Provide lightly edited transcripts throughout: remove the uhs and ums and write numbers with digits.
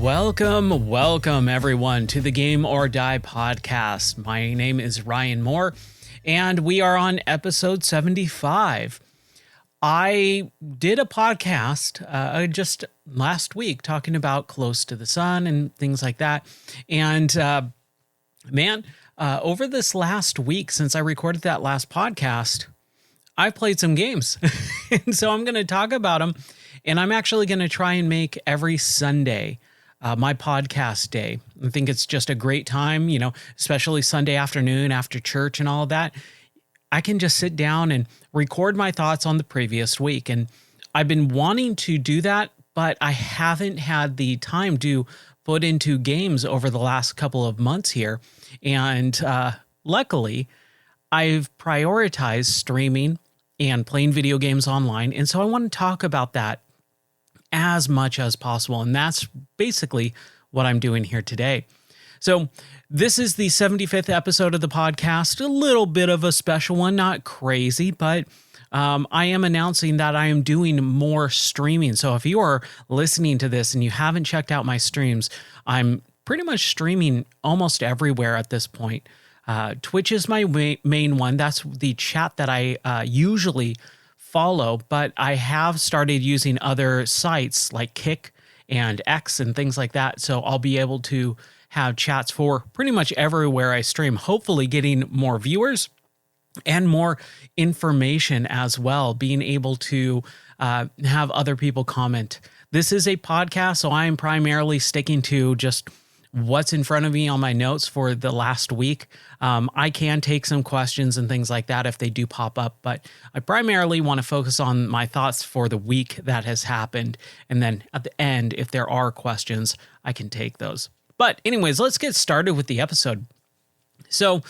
Welcome everyone to the Game or Die podcast. My name is Ryan Moore, and we are on episode 75. I did a podcast just last week talking about Close to the Sun and things like that. And over this last week, since I recorded that last podcast, I've played some games. And so I'm going to talk about them. And I'm actually going to try and make every Sunday my podcast day. I think it's just a great time, especially Sunday afternoon after church and all of that. I can just sit down and record my thoughts on the previous week. And I've been wanting to do that, but I haven't had the time to put into games over the last couple of months here. And luckily, I've prioritized streaming and playing video games online. And so I want to talk about that as much as possible. And that's basically what I'm doing here today. So this is the 75th episode of the podcast, a little bit of a special one, not crazy, but I am announcing that I am doing more streaming. So if you are listening to this and you haven't checked out my streams, I'm pretty much streaming almost everywhere at this point. Twitch is my main one. That's the chat that I usually follow, but I have started using other sites like Kick and X and things like that. So I'll be able to have chats for pretty much everywhere I stream, hopefully getting more viewers and more information as well, being able to have other people comment. This is a podcast, so I'm primarily sticking to just what's in front of me on my notes for the last week. I can take some questions and things like that if they do pop up, but I primarily want to focus on my thoughts for the week that has happened. And then at the end, if there are questions, I can take those. But anyways, let's get started with the episode. So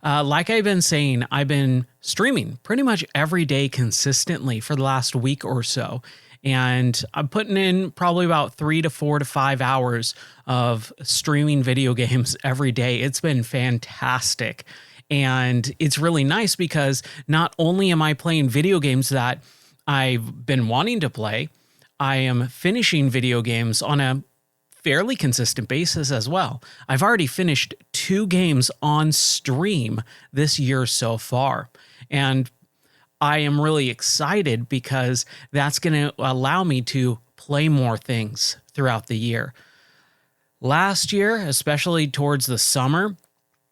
like I've been saying, I've been streaming pretty much every day consistently for the last week or so. And I'm putting in probably about 3 to 4 to 5 hours of streaming video games every day. It's been fantastic. And it's really nice because not only am I playing video games that I've been wanting to play, I am finishing video games on a fairly consistent basis as well. I've already finished 2 games on stream this year so far. And I am really excited because that's going to allow me to play more things throughout the year. Last year, especially towards the summer,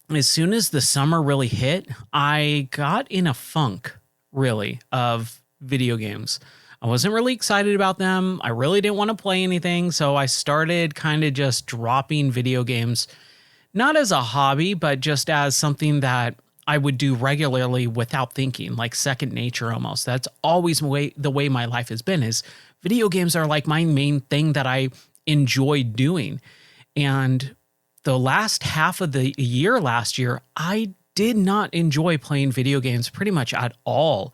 as soon as the summer really hit, I got in a funk, really, of video games. I wasn't really excited about them. I really didn't want to play anything, so I started kind of just dropping video games, not as a hobby, but just as something that I would do regularly without thinking, like second nature almost. That's always the way my life has been, is video games are like my main thing that I enjoy doing. And the last half of the year last year, I did not enjoy playing video games pretty much at all.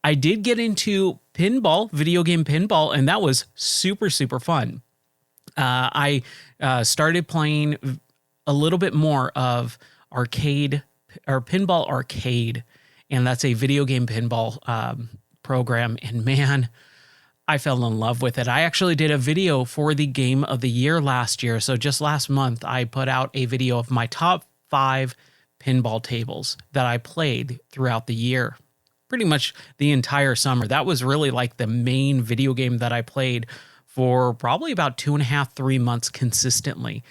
I did get into pinball, video game pinball, and that was super, super fun. I started playing a little bit more of arcade or Pinball Arcade, and that's a video game pinball program. And man, I fell in love with it. I actually did a video for the game of the year last year. So just last month, I put out a video of my top 5 pinball tables that I played throughout the year, pretty much the entire summer. That was really like the main video game that I played for probably about 2.5, 3 months consistently.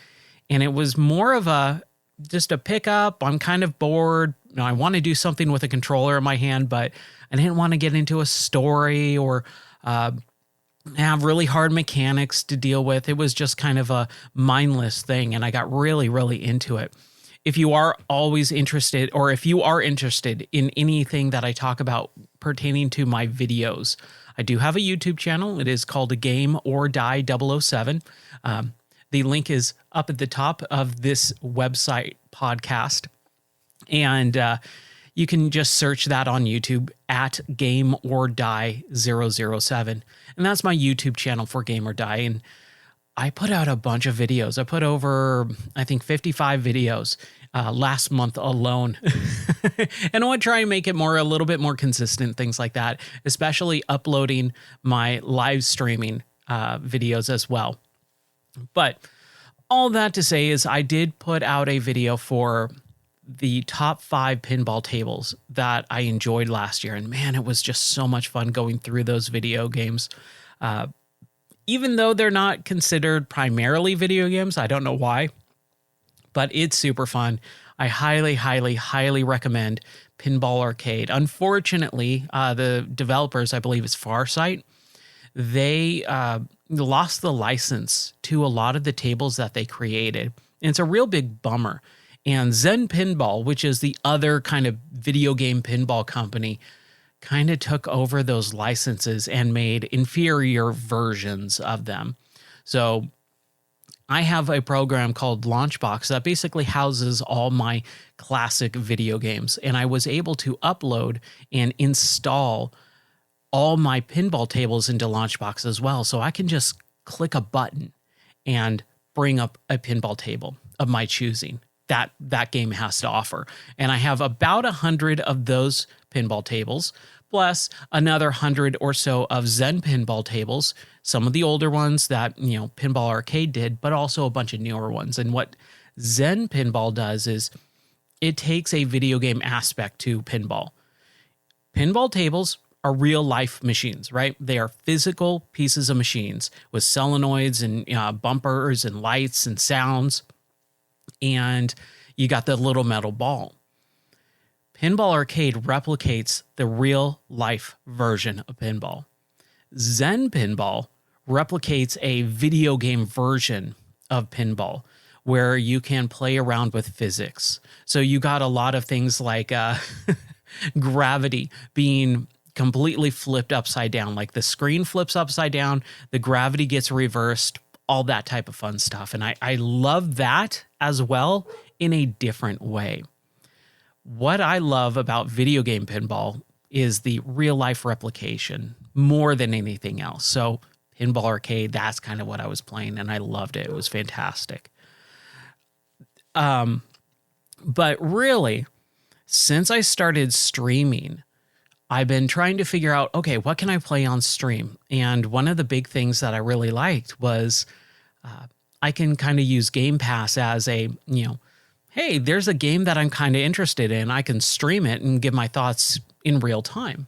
And it was more of just a pickup. I'm kind of bored. I want to do something with a controller in my hand, but I didn't want to get into a story or have really hard mechanics to deal with. It was just kind of a mindless thing, and I got really, really into it. If you are always interested, or if you are interested in anything that I talk about pertaining to my videos, I do have a YouTube channel. It is called A Game or Die 007. The link is up at the top of this website podcast. And you can just search that on YouTube at Game or Die 007. And that's my YouTube channel for Game or Die. And I put out a bunch of videos. I put over, I think, 55 videos last month alone. And I want to try and make it a little bit more consistent, things like that, especially uploading my live streaming videos as well. But All that to say is I did put out a video for the top 5 pinball tables that I enjoyed last year. And man, it was just so much fun going through those video games. Even though they're not considered primarily video games, I don't know why, but it's super fun. I highly, highly, highly recommend Pinball Arcade. Unfortunately, the developers, I believe it's Farsight, they lost the license to a lot of the tables that they created. And it's a real big bummer. And Zen Pinball, which is the other kind of video game pinball company, kind of took over those licenses and made inferior versions of them. So I have a program called Launchbox that basically houses all my classic video games. And I was able to upload and install all my pinball tables into Launchbox as well. So I can just click a button and bring up a pinball table of my choosing that game has to offer. And I have about 100 of those pinball tables, plus another 100 or so of Zen pinball tables, some of the older ones that, Pinball Arcade did, but also a bunch of newer ones. And what Zen Pinball does is it takes a video game aspect to pinball. Pinball tables are real life machines, right? They are physical pieces of machines with solenoids and bumpers and lights and sounds. And you got the little metal ball. Pinball Arcade replicates the real life version of pinball. Zen Pinball replicates a video game version of pinball where you can play around with physics. So you got a lot of things like gravity being completely flipped upside down, like the screen flips upside down, the gravity gets reversed, all that type of fun stuff. And I love that as well in a different way. What I love about video game pinball is the real life replication more than anything else. So Pinball Arcade, that's kind of what I was playing, and I loved it. It was fantastic. But really, since I started streaming, I've been trying to figure out, okay, what can I play on stream? And one of the big things that I really liked was I can kind of use Game Pass as a, hey, there's a game that I'm kind of interested in. I can stream it and give my thoughts in real time.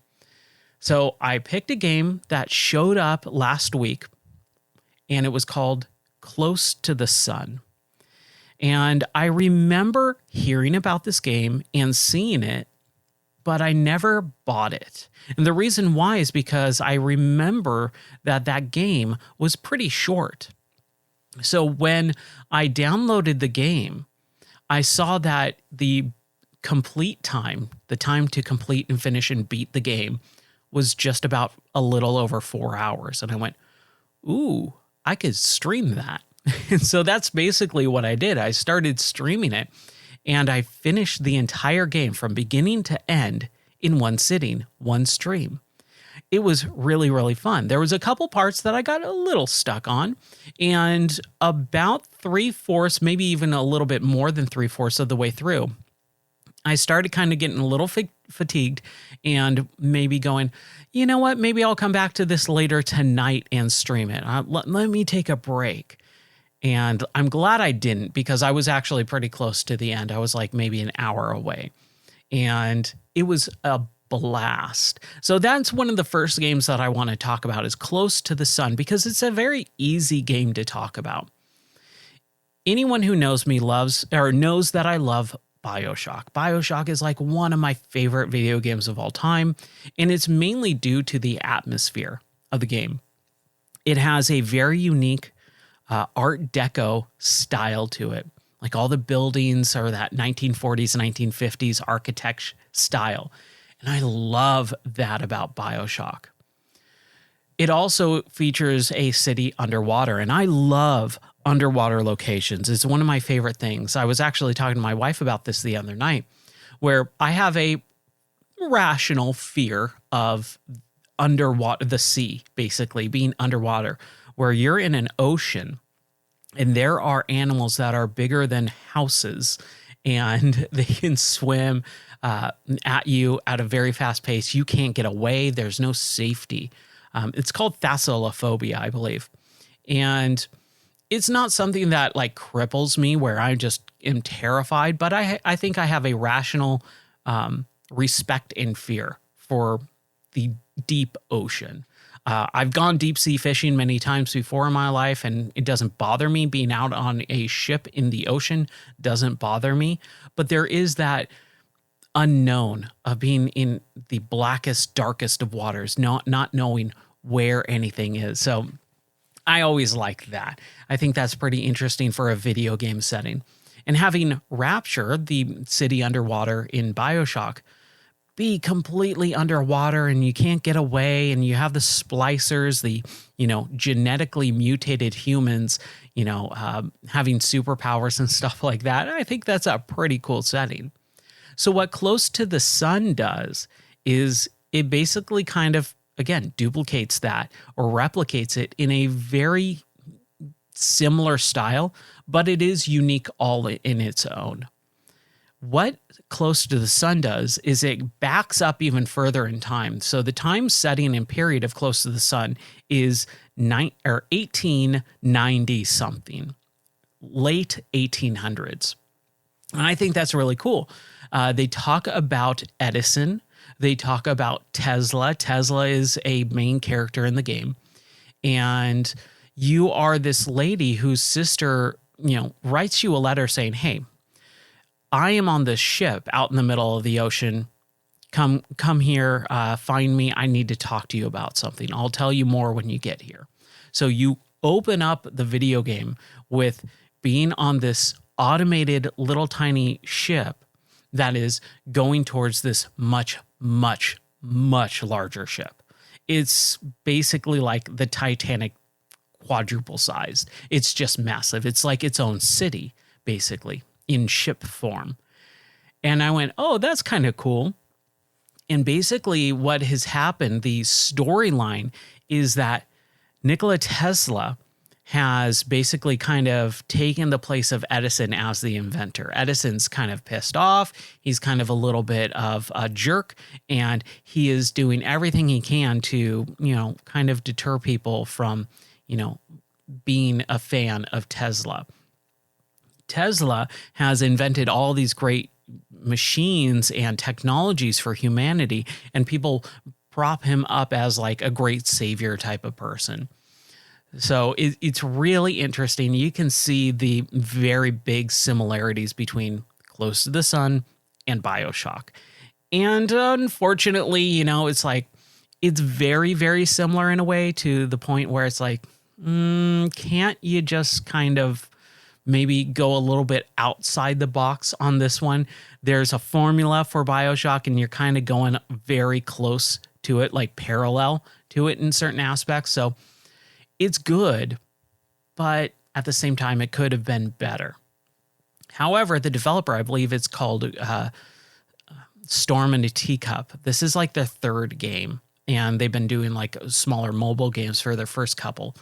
So I picked a game that showed up last week, and it was called Close to the Sun. And I remember hearing about this game and seeing it, but I never bought it. And the reason why is because I remember that game was pretty short. So when I downloaded the game, I saw that the complete time, the time to complete and finish and beat the game, was just about a little over 4 hours. And I went, ooh, I could stream that. And so that's basically what I did. I started streaming it, and I finished the entire game from beginning to end in one sitting, one stream. It was really, really fun. There was a couple parts that I got a little stuck on, and about 3/4, maybe even a little bit more than 3/4 of the way through, I started kind of getting a little fatigued and maybe going, you know what, maybe I'll come back to this later tonight and stream it. Let me take a break. And I'm glad I didn't, because I was actually pretty close to the end. I was like maybe an hour away, and it was a blast. So that's one of the first games that I want to talk about, is Close to the Sun, because it's a very easy game to talk about. Anyone who knows me knows that I love Bioshock. Bioshock is like one of my favorite video games of all time, and it's mainly due to the atmosphere of the game. It has a very unique Art Deco style to it. Like all the buildings are that 1940s, 1950s architecture style. And I love that about Bioshock. It also features a city underwater, and I love underwater locations. It's one of my favorite things. I was actually talking to my wife about this the other night, where I have a rational fear of underwater, the sea, basically being underwater, where you're in an ocean and there are animals that are bigger than houses, and they can swim at you at a very fast pace. You can't get away. There's no safety. It's called thalassophobia, I believe. And It's not something that like cripples me where I just am terrified, but I think I have a rational respect and fear for the deep ocean. I've gone deep sea fishing many times before in my life, and it doesn't bother me. Being out on a ship in the ocean doesn't bother me. But there is that unknown of being in the blackest, darkest of waters, not knowing where anything is. So I always like that. I think that's pretty interesting for a video game setting. And having Rapture, the city underwater in Bioshock, be completely underwater and you can't get away, and you have the splicers, the genetically mutated humans, having superpowers and stuff like that. I think that's a pretty cool setting. So what Close to the Sun does is it basically kind of, again, duplicates that or replicates it in a very similar style, but it is unique all in its own. What Close to the Sun does is it backs up even further in time. So the time setting and period of Close to the Sun is 1890 something, late 1800s. And I think that's really cool. They talk about Edison. They talk about Tesla. Tesla is a main character in the game. And you are this lady whose sister, writes you a letter saying, hey, I am on this ship out in the middle of the ocean. Come here, find me. I need to talk to you about something. I'll tell you more when you get here. So you open up the video game with being on this automated little tiny ship that is going towards this much, much, much larger ship. It's basically like the Titanic quadruple sized. It's just massive. It's like its own city, basically, in ship form. And I went, oh, that's kind of cool. And basically what has happened, the storyline is that Nikola Tesla has basically kind of taken the place of Edison as the inventor. Edison's kind of pissed off. He's kind of a little bit of a jerk, and he is doing everything he can to, kind of deter people from, being a fan of Tesla. Tesla has invented all these great machines and technologies for humanity, and people prop him up as like a great savior type of person. So it's really interesting. You can see the very big similarities between Close to the Sun and Bioshock. And unfortunately, it's like, it's very, very similar in a way, to the point where it's like, can't you just kind of maybe go a little bit outside the box on this one? There's a formula for Bioshock, and you're kind of going very close to it, like parallel to it in certain aspects. So it's good, but at the same time, it could have been better. However, the developer, I believe it's called Storm in a Teacup. This is like their third game, and they've been doing like smaller mobile games for their first couple.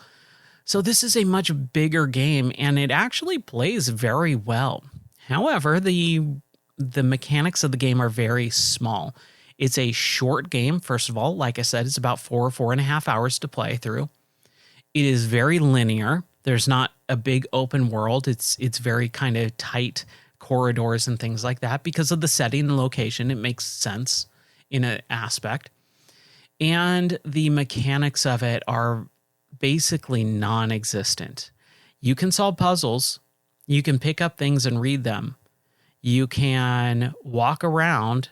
So this is a much bigger game, and it actually plays very well. However, the mechanics of the game are very small. It's a short game, first of all. Like I said, it's about 4.5 hours to play through. It is very linear. There's not a big open world. It's very kind of tight corridors and things like that. Because of the setting and location, it makes sense in an aspect. And the mechanics of it are basically non-existent. You can solve puzzles. You can pick up things and read them. You can walk around,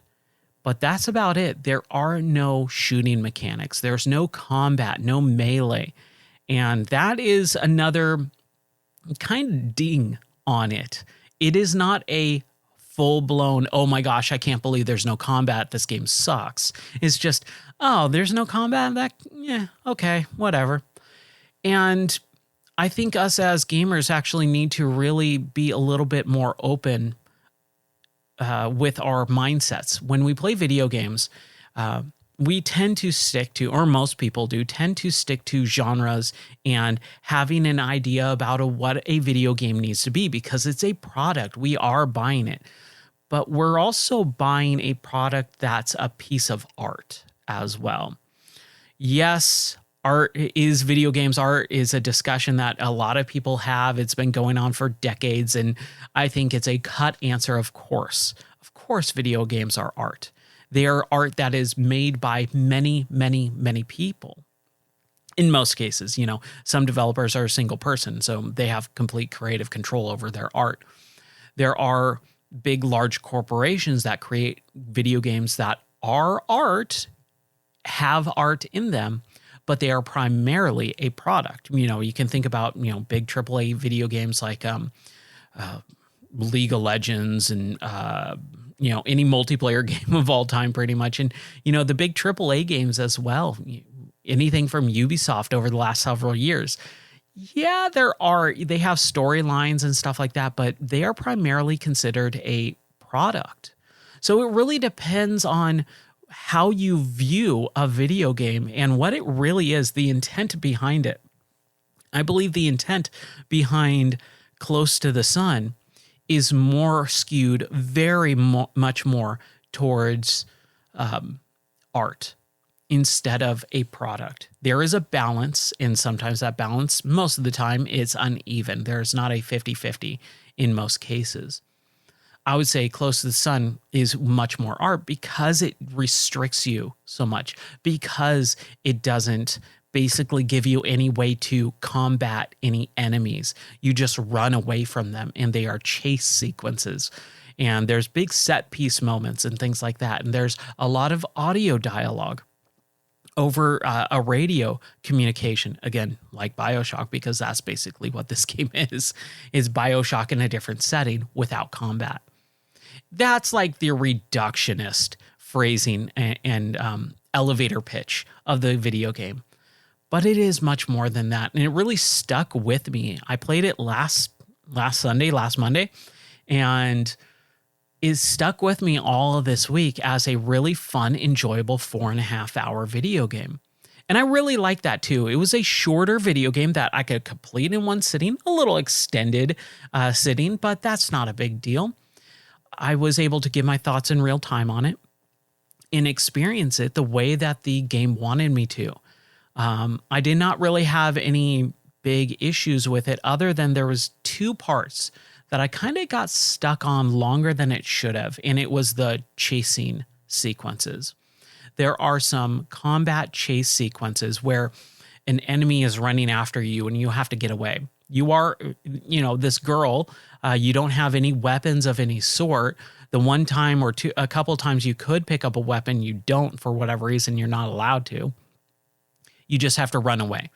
but that's about it. There are no shooting mechanics. There's no combat, no melee. And that is another kind of ding on it. It is not a full-blown, oh my gosh, I can't believe there's no combat, this game sucks. It's just, oh, there's no combat? Okay, whatever. And I think us as gamers actually need to really be a little bit more open with our mindsets. When we play video games, we tend to stick to, or most people do, tend to stick to genres and having an idea about what a video game needs to be, because it's a product. We are buying it. But we're also buying a product that's a piece of art as well. Yes, Video games art is a discussion that a lot of people have. It's been going on for decades, and I think it's a cut answer. Of course, video games are art. They are art that is made by many, many, many people. In most cases, some developers are a single person, so they have complete creative control over their art. There are big, large corporations that create video games that are art, have art in them, but they are primarily a product. You can think about, big AAA video games like League of Legends and, any multiplayer game of all time pretty much. And, the big AAA games as well, anything from Ubisoft over the last several years. Yeah, they have storylines and stuff like that, but they are primarily considered a product. So it really depends on how you view a video game and what it really is, the intent behind it. I believe the intent behind Close to the Sun is more skewed much more towards art instead of a product. There is a balance, and sometimes that balance, most of the time, is uneven. There's not a 50-50 in most cases. I would say Close to the Sun is much more art because it restricts you so much, because it doesn't basically give you any way to combat any enemies. You just run away from them, and they are chase sequences. And there's big set piece moments and things like that. And there's a lot of audio dialogue over a radio communication, again, like Bioshock, because that's basically what this game is Bioshock in a different setting without combat. That's like the reductionist phrasing and elevator pitch of the video game. But it is much more than that. And it really stuck with me. I played it last Monday, and it stuck with me all of this week as a really fun, enjoyable 4.5-hour video game. And I really like that too. It was a shorter video game that I could complete in one sitting, a little extended sitting, but that's not a big deal. I was able to give my thoughts in real time on it and experience it the way that the game wanted me to. I did not really have any big issues with it, other than there was 2 parts that I kind of got stuck on longer than it should have, and it was the chasing sequences. There are some combat chase sequences where an enemy is running after you and you have to get away. You are, this girl, you don't have any weapons of any sort. The one time or a couple times you could pick up a weapon, you don't, for whatever reason. You're not allowed to. You just have to run away.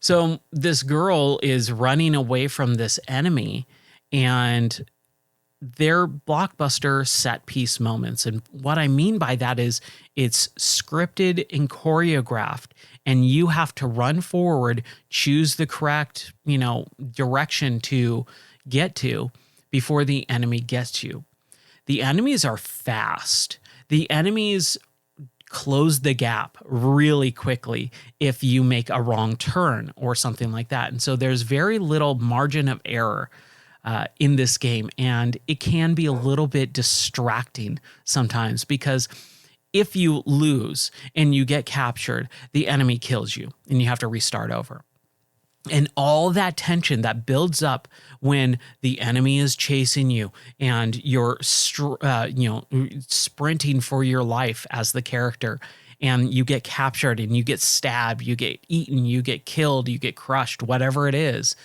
So this girl is running away from this enemy, and they're blockbuster set piece moments. And what I mean by that is it's scripted and choreographed, and you have to run forward, choose the correct, direction to get to before the enemy gets you. The enemies are fast. The enemies close the gap really quickly if you make a wrong turn or something like that. And so there's very little margin of error in this game, and it can be a little bit distracting sometimes, because if you lose and you get captured, the enemy kills you and you have to restart over. And all that tension that builds up when the enemy is chasing you and you're sprinting for your life as the character, and you get captured and you get stabbed, you get eaten, you get killed, you get crushed, whatever it is.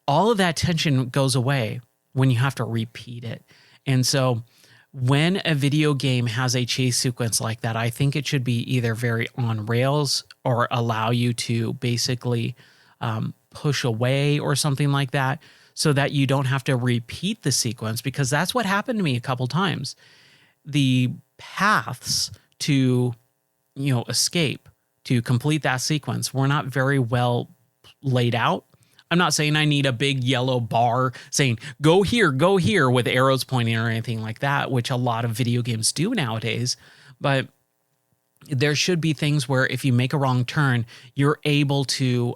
All of that tension goes away when you have to repeat it. And so when a video game has a chase sequence like that, I think it should be either very on rails or allow you to basically push away or something like that, so that you don't have to repeat the sequence, because that's what happened to me a couple times. The paths to, escape, to complete that sequence were not very well laid out. I'm not saying I need a big yellow bar saying, go here with arrows pointing or anything like that, which a lot of video games do nowadays. But there should be things where if you make a wrong turn, you're able to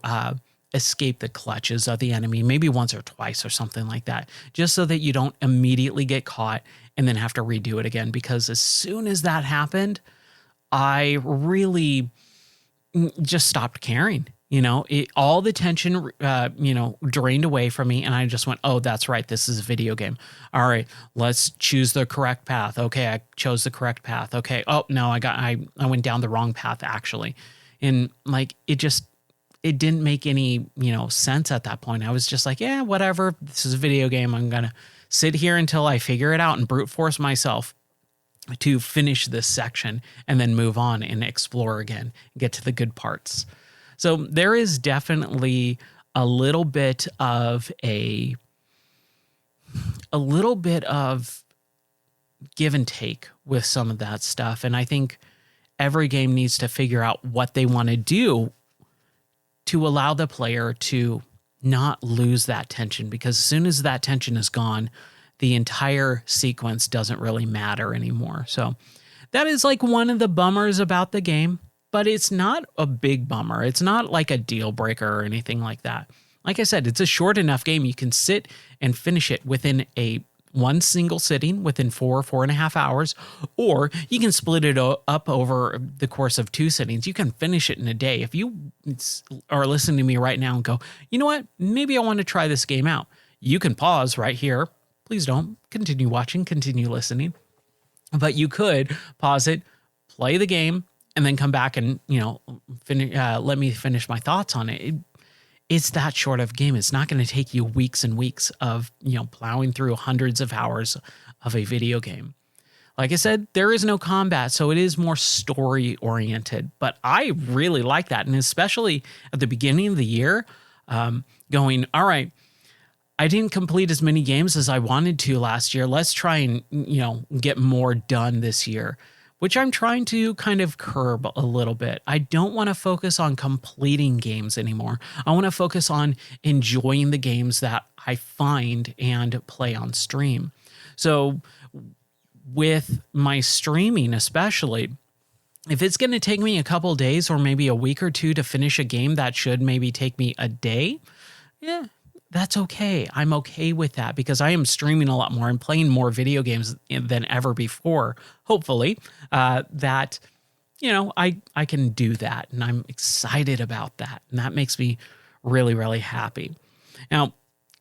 escape the clutches of the enemy, maybe once or twice or something like that, just so that you don't immediately get caught and then have to redo it again. Because as soon as that happened, I really just stopped caring. All the tension, drained away from me. And I just went, oh, that's right. This is a video game. All right, let's choose the correct path. Okay, I chose the correct path. Okay. Oh, no, I went down the wrong path, actually. And like, it didn't make any, sense at that point. I was just like, yeah, whatever. This is a video game. I'm going to sit here until I figure it out and brute force myself to finish this section and then move on and explore again, get to the good parts. So there is definitely a little bit of give and take with some of that stuff. And I think every game needs to figure out what they want to do to allow the player to not lose that tension, because as soon as that tension is gone, the entire sequence doesn't really matter anymore. So that is like one of the bummers about the game. But it's not a big bummer. It's not like a deal breaker or anything like that. Like I said, it's a short enough game. You can sit and finish it within one single sitting within 4.5 hours, or you can split it up over the course of 2 sittings. You can finish it in a day. If you are listening to me right now and go, you know what, maybe I want to try this game out, you can pause right here. Please don't continue watching, continue listening. But you could pause it, play the game, and then come back and, let me finish my thoughts on it. It's that short of a game. It's not going to take you weeks and weeks of, plowing through hundreds of hours of a video game. Like I said, there is no combat, so it is more story oriented, but I really like that. And especially at the beginning of the year, going, all right, I didn't complete as many games as I wanted to last year. Let's try and, get more done this year, which I'm trying to kind of curb a little bit. I don't want to focus on completing games anymore. I want to focus on enjoying the games that I find and play on stream. So with my streaming especially, if it's going to take me a couple days or maybe a week or two to finish a game that should maybe take me a day, yeah, that's okay. I'm okay with that because I am streaming a lot more and playing more video games than ever before. Hopefully, I can do that, and I'm excited about that, and that makes me really, really happy. Now,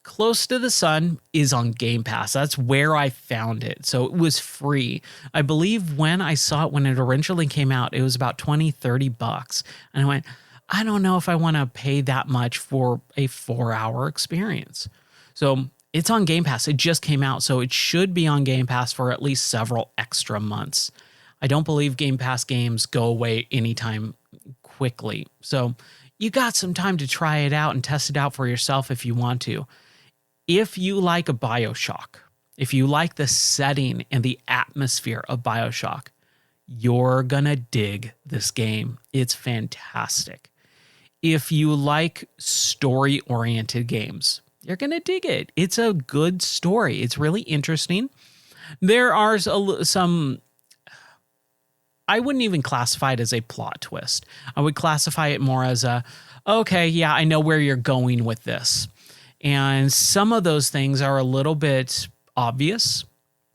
Close to the Sun is on Game Pass. That's where I found it. So it was free. I believe when I saw it, when it originally came out, it was about $20-$30. And I went, I don't know if I want to pay that much for a 4-hour experience. So it's on Game Pass. It just came out, so it should be on Game Pass for at least several extra months. I don't believe Game Pass games go away anytime quickly. So you got some time to try it out and test it out for yourself if you want to. If you like a Bioshock, if you like the setting and the atmosphere of Bioshock, you're gonna dig this game. It's fantastic. If you like story-oriented games, you're going to dig it. It's a good story. It's really interesting. There are some, I wouldn't even classify it as a plot twist. I would classify it more as okay, yeah, I know where you're going with this. And some of those things are a little bit obvious.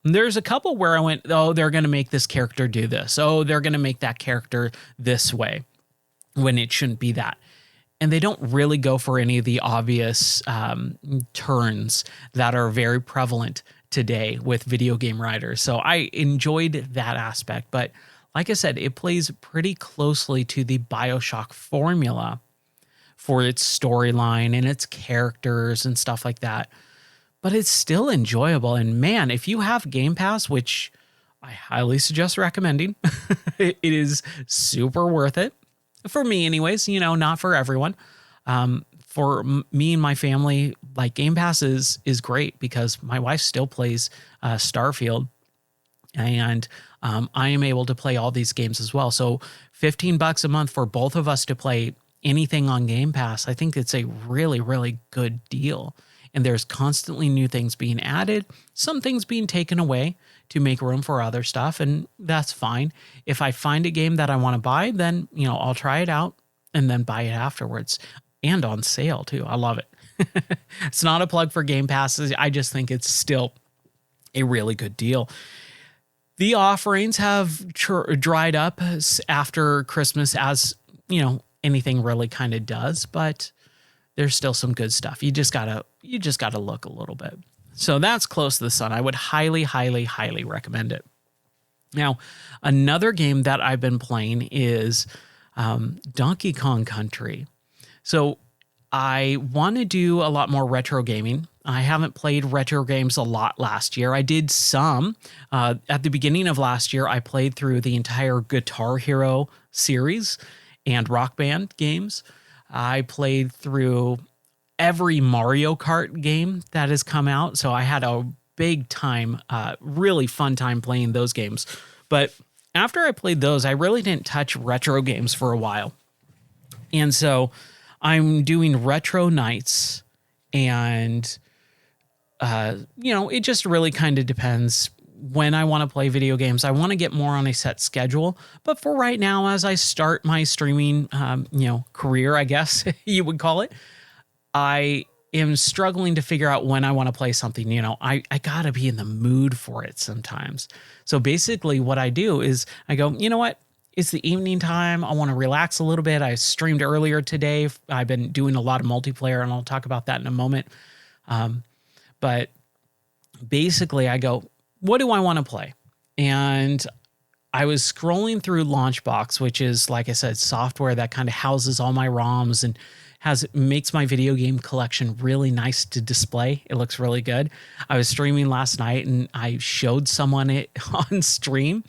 There's a couple where I went, oh, they're going to make this character do this. Oh, they're going to make that character this way when it shouldn't be that. And they don't really go for any of the obvious turns that are very prevalent today with video game writers. So I enjoyed that aspect. But like I said, it plays pretty closely to the Bioshock formula for its storyline and its characters and stuff like that. But it's still enjoyable. And man, if you have Game Pass, which I highly suggest recommending, it is super worth it. For me anyways, not for everyone. For me and my family, like Game Pass is great because my wife still plays Starfield, and I am able to play all these games as well. So $15 a month for both of us to play anything on Game Pass, I think it's a really, really good deal. And there's constantly new things being added, some things being taken away to make room for other stuff, and that's fine. If I find a game that I want to buy, then, I'll try it out and then buy it afterwards, and on sale too. I love it. It's not a plug for Game Pass. I just think it's still a really good deal. The offerings have dried up after Christmas, as anything really kind of does, but there's still some good stuff. You just gotta look a little bit. So that's Close to the Sun. I would highly, highly, highly recommend it. Now, another game that I've been playing is Donkey Kong Country. So I want to do a lot more retro gaming. I haven't played retro games a lot last year. I did some. At the beginning of last year, I played through the entire Guitar Hero series and Rock Band games. I played through every Mario Kart game that has come out. So I had a big time, really fun time playing those games. But after I played those, I really didn't touch retro games for a while. And so I'm doing retro nights, and it just really kind of depends when I want to play video games. I want to get more on a set schedule, but for right now, as I start my streaming, career, I guess you would call it, I am struggling to figure out when I want to play something. I gotta be in the mood for it sometimes. So basically what I do is I go, you know what? It's the evening time. I want to relax a little bit. I streamed earlier today. I've been doing a lot of multiplayer, and I'll talk about that in a moment. But basically I go, what do I want to play? And I was scrolling through Launchbox, which is, like I said, software that kind of houses all my ROMs and makes my video game collection really nice to display. It looks really good. I was streaming last night, and I showed someone it on stream,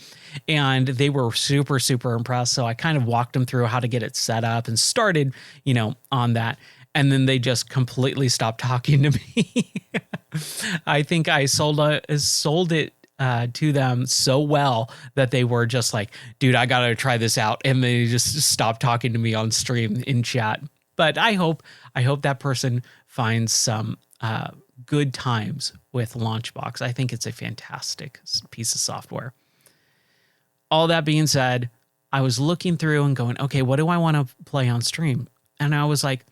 and they were super, super impressed. So I kind of walked them through how to get it set up and started, on that. And then they just completely stopped talking to me. I think I sold it to them so well that they were just like, dude, I got to try this out. And they just stopped talking to me on stream in chat. But I hope that person finds some good times with Launchbox. I think it's a fantastic piece of software. All that being said, I was looking through and going, okay, what do I want to play on stream? And I was like,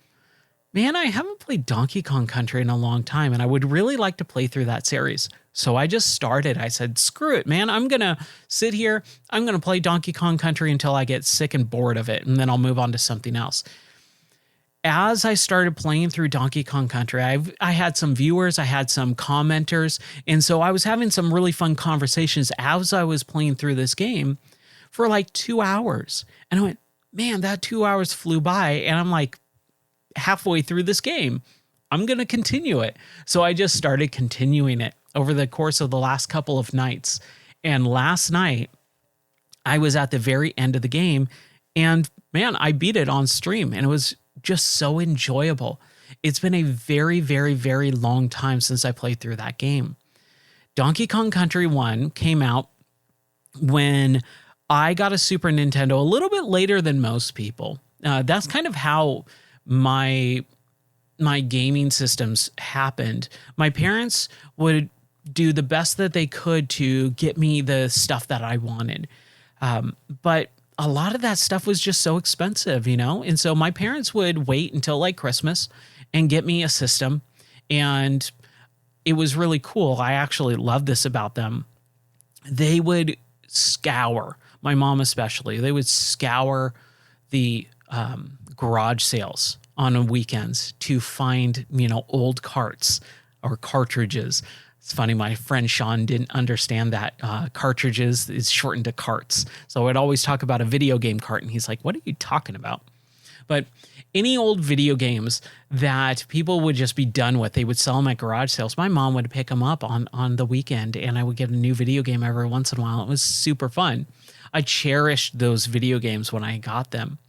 man, I haven't played Donkey Kong Country in a long time, and I would really like to play through that series. So I just started. I said, screw it, man. I'm going to sit here. I'm going to play Donkey Kong Country until I get sick and bored of it, and then I'll move on to something else. As I started playing through Donkey Kong Country, I had some viewers, I had some commenters, and so I was having some really fun conversations as I was playing through this game for like 2 hours. And I went, man, that 2 hours flew by, and I'm like halfway through this game. I'm going to continue it. So I just started continuing it over the course of the last couple of nights. And last night, I was at the very end of the game, and man, I beat it on stream, and it was just so enjoyable. It's been a very, very, very long time since I played through that game. Donkey Kong Country 1 came out when I got a Super Nintendo a little bit later than most people. That's kind of how my gaming systems happened. My parents would do the best that they could to get me the stuff that I wanted. But a lot of that stuff was just so expensive, And so my parents would wait until like Christmas and get me a system. And it was really cool. I actually love this about them. They would scour, my mom especially, they would scour the garage sales on weekends to find, old carts or cartridges. It's funny, my friend Sean didn't understand that cartridges is shortened to carts. So I'd always talk about a video game cart, and he's like, what are you talking about? But any old video games that people would just be done with, they would sell them at garage sales. My mom would pick them up on the weekend, and I would get a new video game every once in a while. It was super fun. I cherished those video games when I got them.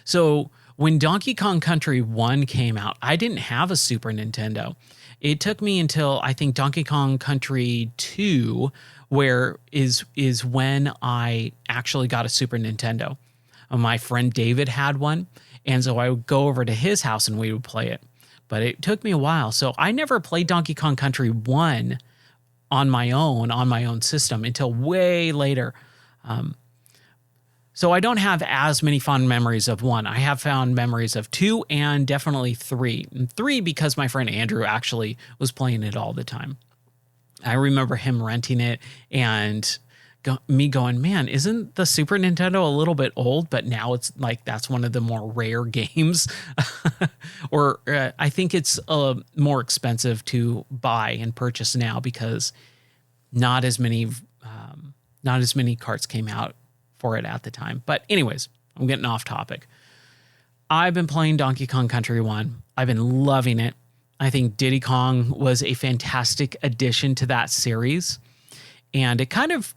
So when Donkey Kong Country 1 came out, I didn't have a Super Nintendo. It took me until I think Donkey Kong Country 2, where is when I actually got a Super Nintendo. My friend David had one, and so I would go over to his house and we would play it. But it took me a while, so I never played Donkey Kong Country 1 on my own system until way later. So I don't have as many fond memories of 1. I have fond memories of 2 and definitely 3. And 3 because my friend Andrew actually was playing it all the time. I remember him renting it and me going, man, isn't the Super Nintendo a little bit old? But now it's like that's one of the more rare games. Or I think it's more expensive to buy and purchase now because not as many carts came out for it at the time. But anyways, I'm getting off topic. I've been playing Donkey Kong Country 1. I've been loving it. I think Diddy Kong was a fantastic addition to that series. And it kind of,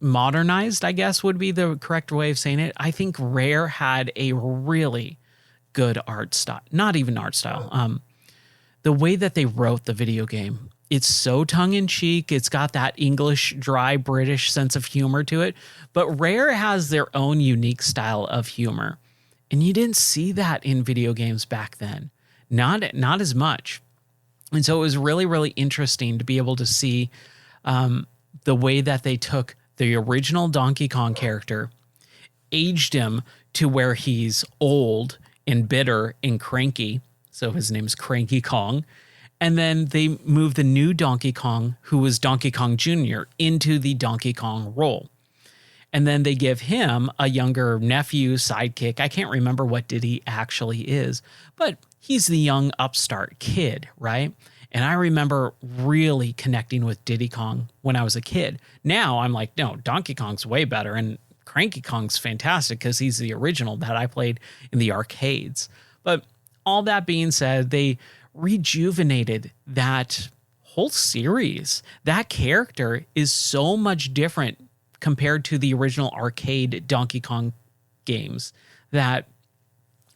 modernized, I guess would be the correct way of saying it. I think Rare had a really good art style. Not even art style. The way that they wrote the video game, it's so tongue-in-cheek. It's got that English, dry British sense of humor to it. But Rare has their own unique style of humor. And you didn't see that in video games back then. Not as much. And so it was really, really interesting to be able to see the way that they took the original Donkey Kong character, aged him to where he's old and bitter and cranky. So his name's Cranky Kong. And then they moved the new Donkey Kong, who was Donkey Kong Jr., into the Donkey Kong role. And then they give him a younger nephew, sidekick. I can't remember what Diddy actually is, but he's the young upstart kid, right? And I remember really connecting with Diddy Kong when I was a kid. Now I'm like, no, Donkey Kong's way better. And Cranky Kong's fantastic because he's the original that I played in the arcades. But all that being said, they rejuvenated that whole series. That character is so much different compared to the original arcade Donkey Kong games that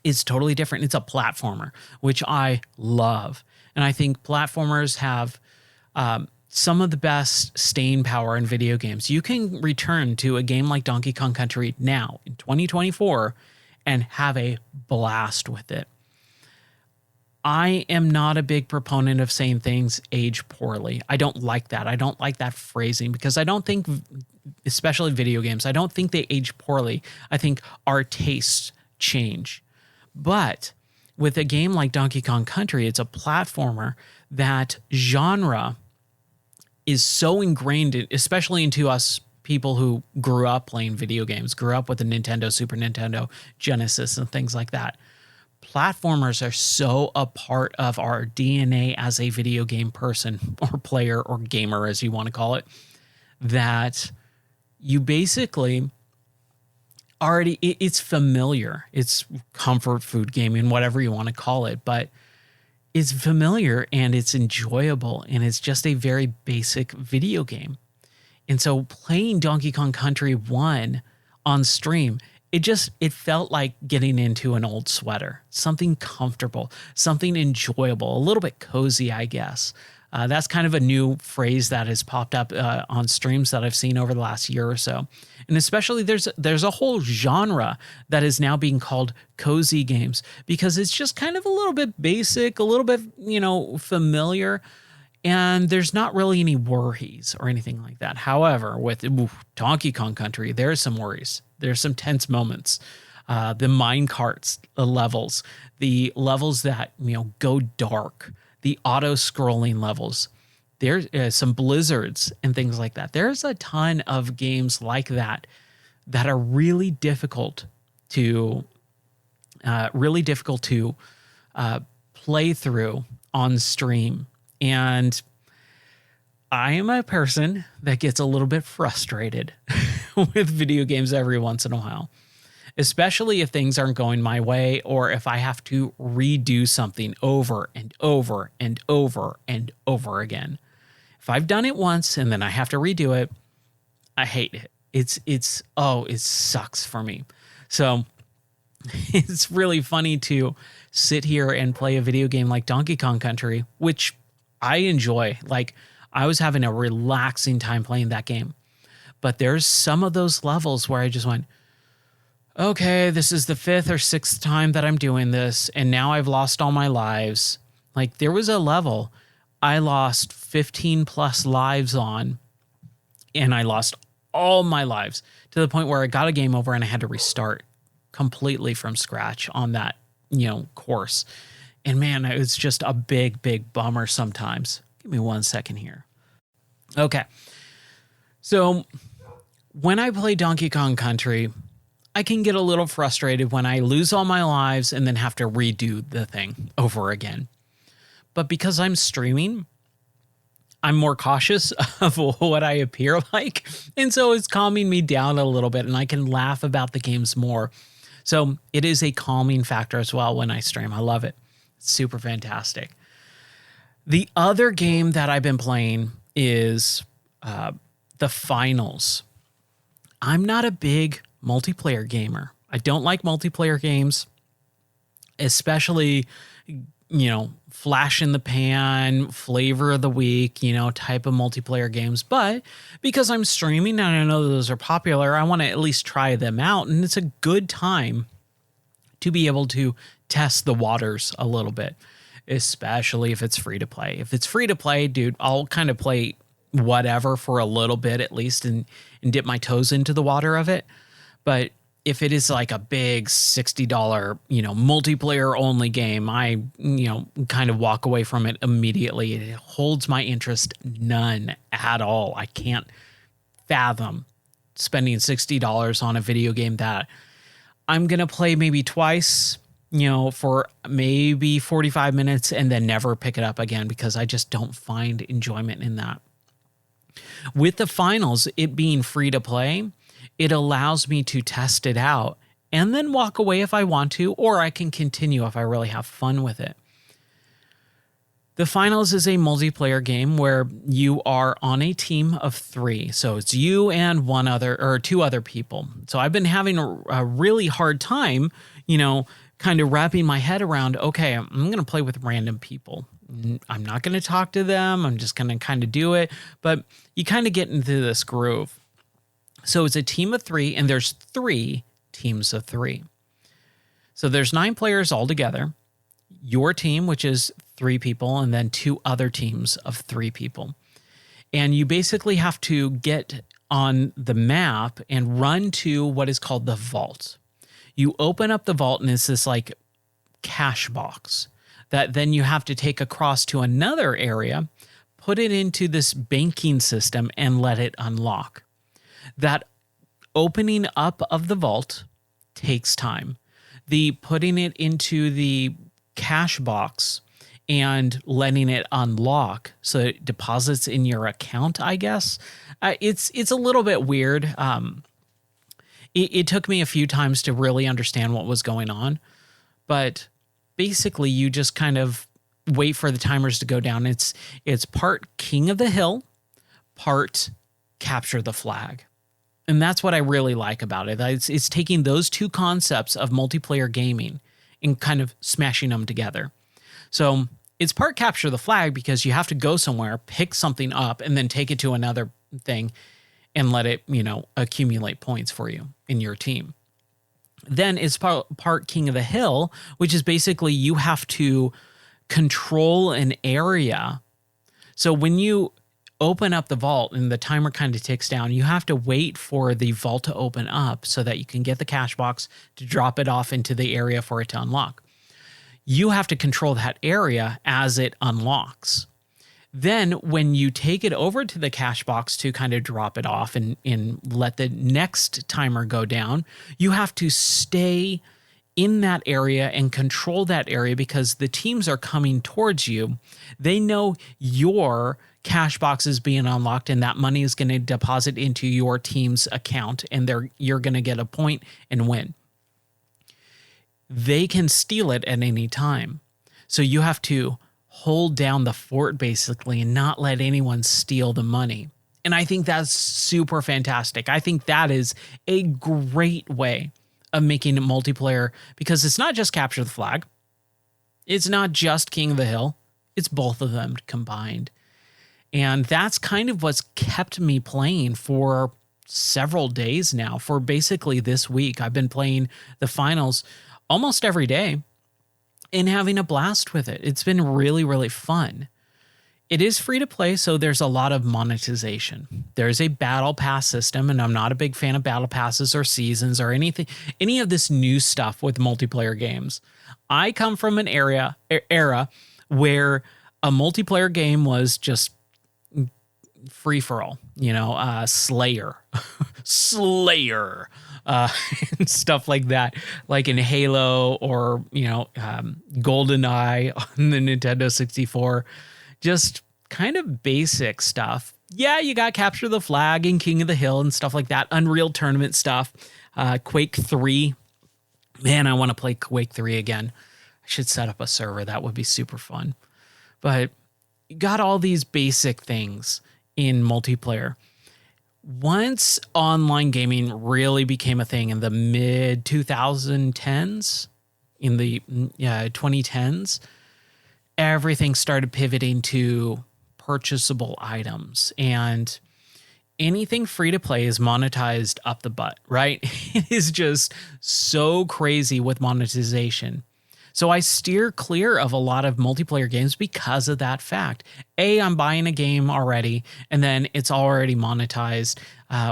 is totally different. It's a platformer, which I love. And I think platformers have some of the best staying power in video games. You can return to a game like Donkey Kong Country now in 2024 and have a blast with it. I am not a big proponent of saying things age poorly. I don't like that. I don't like that phrasing because I don't think, especially video games, I don't think they age poorly. I think our tastes change. But with a game like Donkey Kong Country, it's a platformer. That genre is so ingrained, especially into us people who grew up playing video games, grew up with the Nintendo, Super Nintendo, Genesis, and things like that. Platformers are so a part of our DNA as a video game person or player or gamer, as you want to call it, that you basically already, it's familiar. It's comfort food gaming, whatever you want to call it, but it's familiar and it's enjoyable and it's just a very basic video game. And so playing Donkey Kong Country 1 on stream, it felt like getting into an old sweater, something comfortable, something enjoyable, a little bit cozy, I guess. That's kind of a new phrase that has popped up on streams that I've seen over the last year or so. And especially there's a whole genre that is now being called cozy games because it's just kind of a little bit basic, a little bit, familiar. And there's not really any worries or anything like that. However, with Donkey Kong Country, there's some worries. There's some tense moments. The mine carts, the levels that, go dark, the auto-scrolling levels. There's some blizzards and things like that. There's a ton of games like that are really difficult to play through on stream. And I am a person that gets a little bit frustrated with video games every once in a while, especially if things aren't going my way or if I have to redo something over and over and over and over again. If I've done it once and then I have to redo it, I hate it. It sucks for me. So it's really funny to sit here and play a video game like Donkey Kong Country, which I enjoy. Like, I was having a relaxing time playing that game. But there's some of those levels where I just went, okay, this is the 5th or 6th time that I'm doing this, and now I've lost all my lives. Like, there was a level I lost 15 plus lives on, and I lost all my lives to the point where I got a game over and I had to restart completely from scratch on that, course. And man, it's just a big, big bummer sometimes. Give me 1 second here. Okay. So when I play Donkey Kong Country, I can get a little frustrated when I lose all my lives and then have to redo the thing over again. But because I'm streaming, I'm more cautious of what I appear like. And so it's calming me down a little bit and I can laugh about the games more. So it is a calming factor as well when I stream. I love it. It's super fantastic. The other game that I've been playing is the Finals. I'm not a big multiplayer gamer. I don't like multiplayer games, especially, flash in the pan, flavor of the week, type of multiplayer games. But because I'm streaming and I know those are popular, I want to at least try them out. And it's a good time to be able to test the waters a little bit, especially if it's free to play. If it's free to play, dude, I'll kind of play whatever for a little bit at least and dip my toes into the water of it. But if it is like a big $60, multiplayer only game, I, kind of walk away from it immediately. It holds my interest none at all. I can't fathom spending $60 on a video game that I'm going to play maybe twice, for maybe 45 minutes and then never pick it up again because I just don't find enjoyment in that. With the Finals, it being free to play, it allows me to test it out and then walk away if I want to, or I can continue if I really have fun with it. The Finals is a multiplayer game where you are on a team of 3. So it's you and two other people. So I've been having a really hard time, kind of wrapping my head around, okay, I'm going to play with random people. I'm not going to talk to them. I'm just going to kind of do it. But you kind of get into this groove. So it's a team of 3 and there's 3 teams of 3. So there's 9 players altogether. Your team, which is 3 people, and then 2 other teams of 3 people. And you basically have to get on the map and run to what is called the vault. You open up the vault and it's this like cash box that then you have to take across to another area, put it into this banking system and let it unlock. That opening up of the vault takes time. The putting it into the cash box and letting it unlock so it deposits in your account, I guess. It's a little bit weird. It took me a few times to really understand what was going on, but basically you just kind of wait for the timers to go down. It's part King of the Hill, part Capture the Flag. And that's what I really like about it. It's taking those 2 concepts of multiplayer gaming and kind of smashing them together. So it's part Capture the Flag because you have to go somewhere, pick something up, and then take it to another thing and let it, accumulate points for you in your team. Then it's part King of the Hill, which is basically you have to control an area. So when you open up the vault and the timer kind of ticks down, you have to wait for the vault to open up so that you can get the cash box to drop it off into the area for it to unlock. You have to control that area as it unlocks. Then when you take it over to the cash box to kind of drop it off and let the next timer go down, you have to stay in that area and control that area because the teams are coming towards you. They know your cash box is being unlocked and that money is going to deposit into your team's account and you're going to get a point and win. They can steal it at any time. So you have to hold down the fort basically and not let anyone steal the money. And I think that's super fantastic. I think that is a great way of making it multiplayer because it's not just Capture the Flag. It's not just King of the Hill. It's both of them combined. And that's kind of what's kept me playing for several days now. For basically this week, I've been playing the Finals almost every day and having a blast with it. It's been really, really fun. It is free to play, so there's a lot of monetization. There's a battle pass system, and I'm not a big fan of battle passes or seasons or anything, any of this new stuff with multiplayer games. I come from an era where a multiplayer game was just free-for-all, Slayer, Slayer, uh, and stuff like that, like in Halo or, GoldenEye on the Nintendo 64, just kind of basic stuff. Yeah, you got Capture the Flag and King of the Hill and stuff like that, Unreal Tournament stuff, Quake 3. Man, I want to play Quake 3 again. I should set up a server. That would be super fun. But you got all these basic things in multiplayer. Once online gaming really became a thing in the mid 2010s, in the 2010s, everything started pivoting to purchasable items, and anything free to play is monetized up the butt, right? It is just so crazy with monetization. So I steer clear of a lot of multiplayer games because of that fact. I'm buying a game already, and then it's already monetized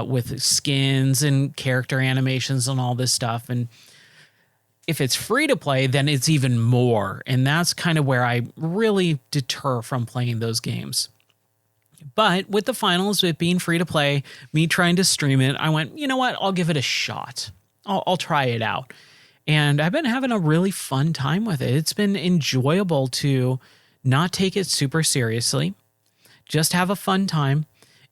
with skins and character animations and all this stuff. And if it's free to play, then it's even more. And that's kind of where I really deter from playing those games. But with the finals, it being free to play, me trying to stream it, I went, you know what? I'll give it a shot. I'll try it out. And I've been having a really fun time with it. It's been enjoyable to not take it super seriously, just have a fun time.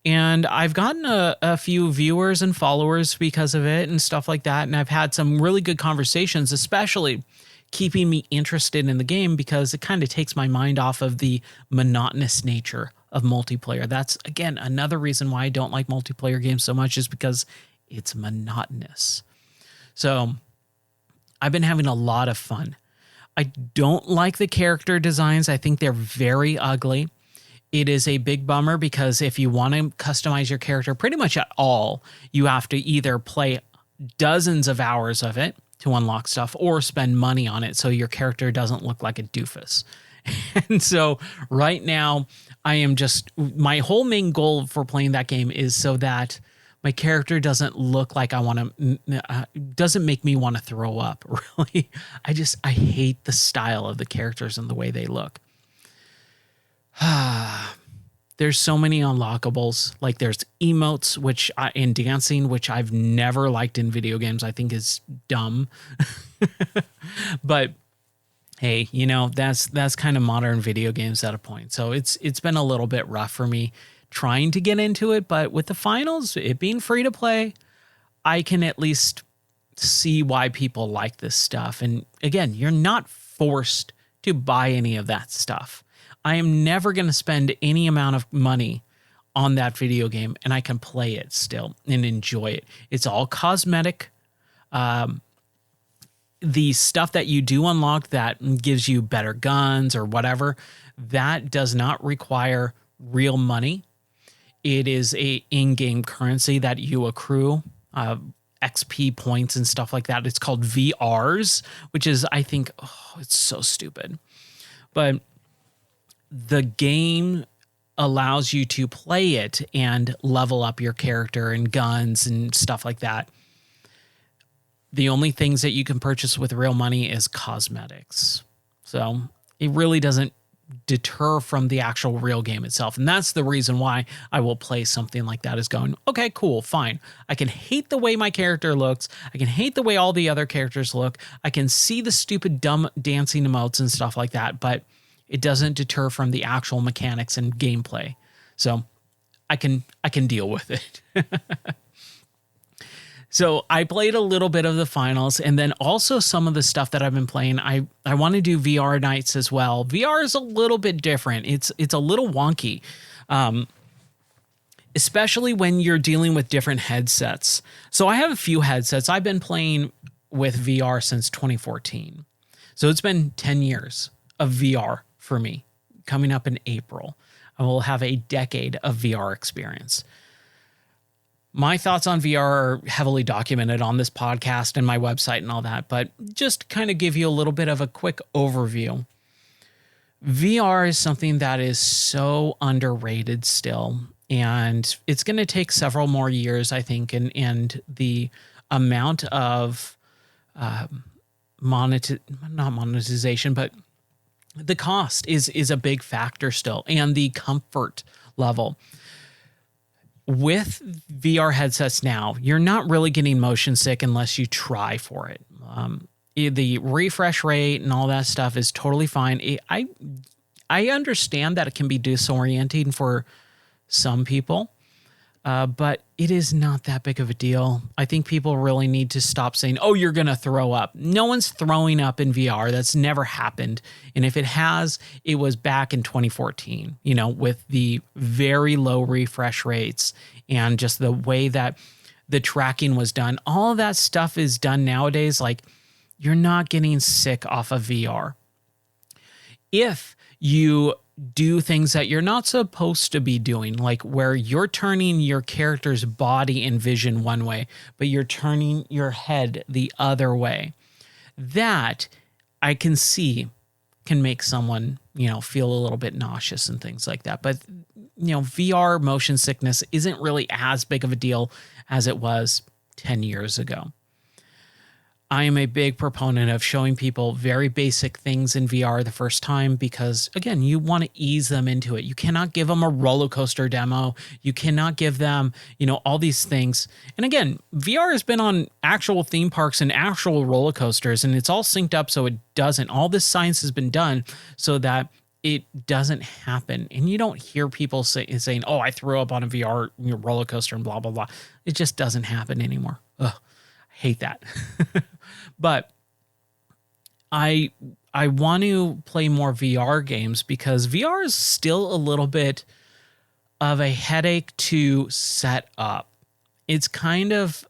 And I've gotten a few viewers and followers because of it and stuff like that. And I've had some really good conversations, especially keeping me interested in the game because it kind of takes my mind off of the monotonous nature of multiplayer. That's, again, another reason why I don't like multiplayer games so much, is because it's monotonous. So I've been having a lot of fun. I don't like the character designs. I think they're very ugly. It is a big bummer because if you want to customize your character pretty much at all, you have to either play dozens of hours of it to unlock stuff or spend money on it so your character doesn't look like a doofus. And so right now, my whole main goal for playing that game is so that my character doesn't look like doesn't make me want to throw up, really. I hate the style of the characters and the way they look. There's so many unlockables. Like there's emotes, in dancing, which I've never liked in video games. I think is dumb. But hey, that's kind of modern video games at a point. So it's been a little bit rough for me trying to get into it. But with the finals, it being free to play, I can at least see why people like this stuff. And again, you're not forced to buy any of that stuff. I am never going to spend any amount of money on that video game, and I can play it still and enjoy it. It's all cosmetic. The stuff that you do unlock that gives you better guns or whatever, that does not require real money. It is a in-game currency that you accrue, XP points and stuff like that. It's called VRs, which is, I think, it's so stupid. But the game allows you to play it and level up your character and guns and stuff like that. The only things that you can purchase with real money is cosmetics. So it really doesn't deter from the actual real game itself. And that's the reason why I will play something like that, is going, okay, cool, fine. I can hate the way my character looks. I can hate the way all the other characters look. I can see the stupid, dumb dancing emotes and stuff like that, but it doesn't deter from the actual mechanics and gameplay. So I can deal with it. So I played a little bit of the finals, and then also some of the stuff that I've been playing. I want to do VR nights as well. VR is a little bit different. It's a little wonky, especially when you're dealing with different headsets. So I have a few headsets. I've been playing with VR since 2014. So it's been 10 years of VR for me. Coming up in April, I will have a decade of VR experience. My thoughts on VR are heavily documented on this podcast and my website and all that, but just kind of give you a little bit of a quick overview. VR is something that is so underrated still, and it's going to take several more years, I think, and the amount of not monetization, but the cost is a big factor still, and the comfort level. with VR headsets now, you're not really getting motion sick unless you try for it. The refresh rate and all that stuff is totally fine. I understand that it can be disorienting for some people, but it is not that big of a deal. I think people really need to stop saying, oh, you're going to throw up. No one's throwing up in VR. That's never happened. And if it has, it was back in 2014, with the very low refresh rates and just the way that the tracking was done. All of that stuff is done nowadays. Like, you're not getting sick off of VR. If you do things that you're not supposed to be doing, like where you're turning your character's body and vision one way, but you're turning your head the other way, that I can see can make someone, feel a little bit nauseous and things like that. But, VR motion sickness isn't really as big of a deal as it was 10 years ago. I am a big proponent of showing people very basic things in VR the first time because, again, you want to ease them into it. You cannot give them a roller coaster demo. You cannot give them, all these things. And again, VR has been on actual theme parks and actual roller coasters, and it's all synced up so it doesn't. All this science has been done so that it doesn't happen. And you don't hear people saying, oh, I threw up on a VR roller coaster and blah, blah, blah. It just doesn't happen anymore. Ugh, I hate that. But I want to play more VR games because VR is still a little bit of a headache to set up. It's kind of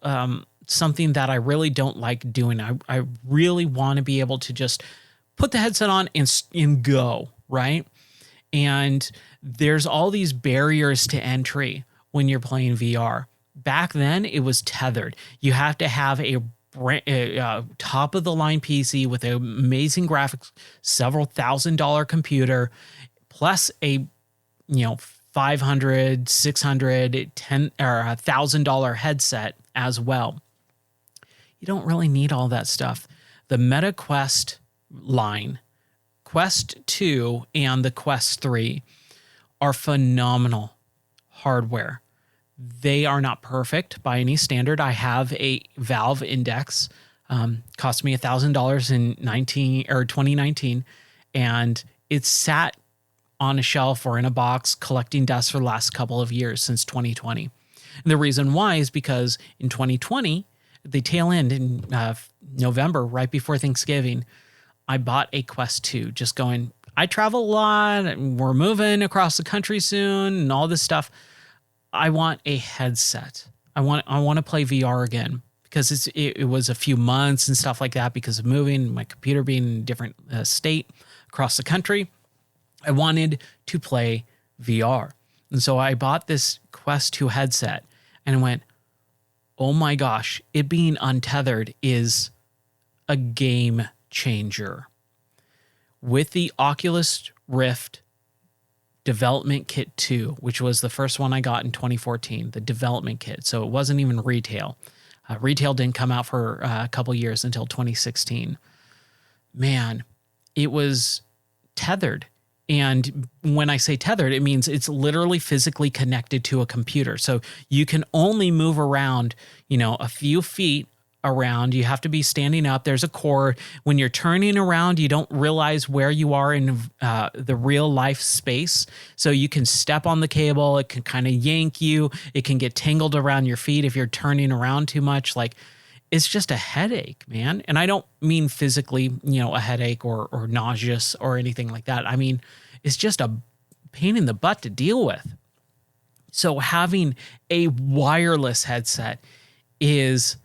something that I really don't like doing. I really want to be able to just put the headset on and go, right? And there's all these barriers to entry when you're playing VR. Back then, it was tethered. You have to have a top of the line PC with amazing graphics, several $1,000 computer, plus a $500, $600, $10 or $1,000 headset as well. You don't really need all that stuff. The Meta Quest line, Quest 2 and the Quest 3 are phenomenal hardware. They are not perfect by any standard. I have a Valve Index, cost me $1,000 in 2019, and it's sat on a shelf or in a box collecting dust for the last couple of years since 2020. And the reason why is because in 2020, the tail end in November, right before Thanksgiving, I bought a Quest 2, just going, I travel a lot, we're moving across the country soon and all this stuff. I want a headset. I want to play VR again because it was a few months and stuff like that because of moving, my computer being in a different state across the country. I wanted to play VR. And so I bought this Quest 2 headset and I went, oh my gosh, it being untethered is a game changer. With the Oculus Rift Development Kit 2, which was the first one I got in 2014, the development kit. So it wasn't even retail. Retail didn't come out for a couple years until 2016. Man, it was tethered. And when I say tethered, it means it's literally physically connected to a computer. So you can only move around, a few feet around. You have to be standing up. There's a cord. When you're turning around, you don't realize where you are in the real life space. So you can step on the cable. It can kind of yank you. It can get tangled around your feet if you're turning around too much. Like, it's just a headache, man. And I don't mean physically, a headache or nauseous or anything like that. I mean, it's just a pain in the butt to deal with. So having a wireless headset is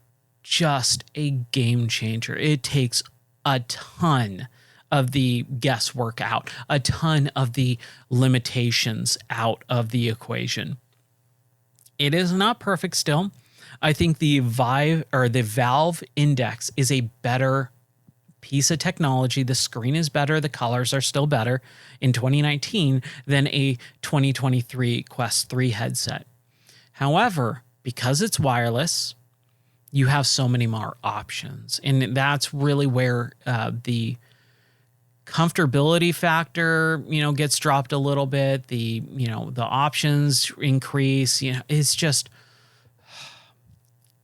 just a game changer. It takes a ton of the guesswork out, a ton of the limitations out of the equation. It is not perfect still. I think the Valve Index is a better piece of technology. The screen is better. The colors are still better in 2019 than a 2023 Quest 3 headset. However, because it's wireless, you have so many more options. And that's really where the comfortability factor, gets dropped a little bit. The options increase. It's just,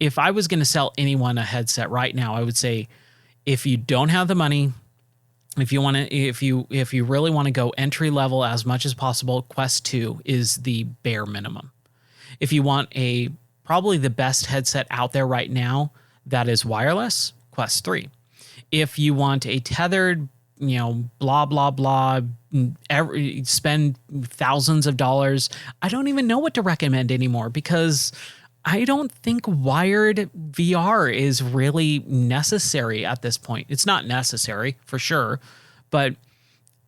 if I was going to sell anyone a headset right now, I would say, if you don't have the money, if you really want to go entry level as much as possible, Quest 2 is the bare minimum. If you want probably the best headset out there right now that is wireless, Quest 3. If you want a tethered, blah, blah, blah, spend thousands of dollars, I don't even know what to recommend anymore, because I don't think wired VR is really necessary at this point. It's not necessary for sure, but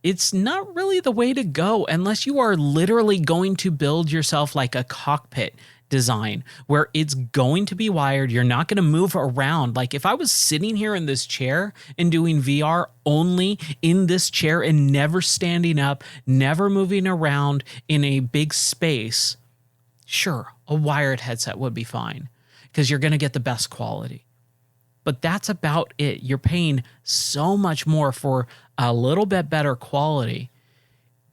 it's not really the way to go unless you are literally going to build yourself like a cockpit design where it's going to be wired. You're not going to move around. Like, if I was sitting here in this chair and doing VR only in this chair and never standing up, never moving around in a big space, sure, a wired headset would be fine because you're going to get the best quality. But that's about it. You're paying so much more for a little bit better quality,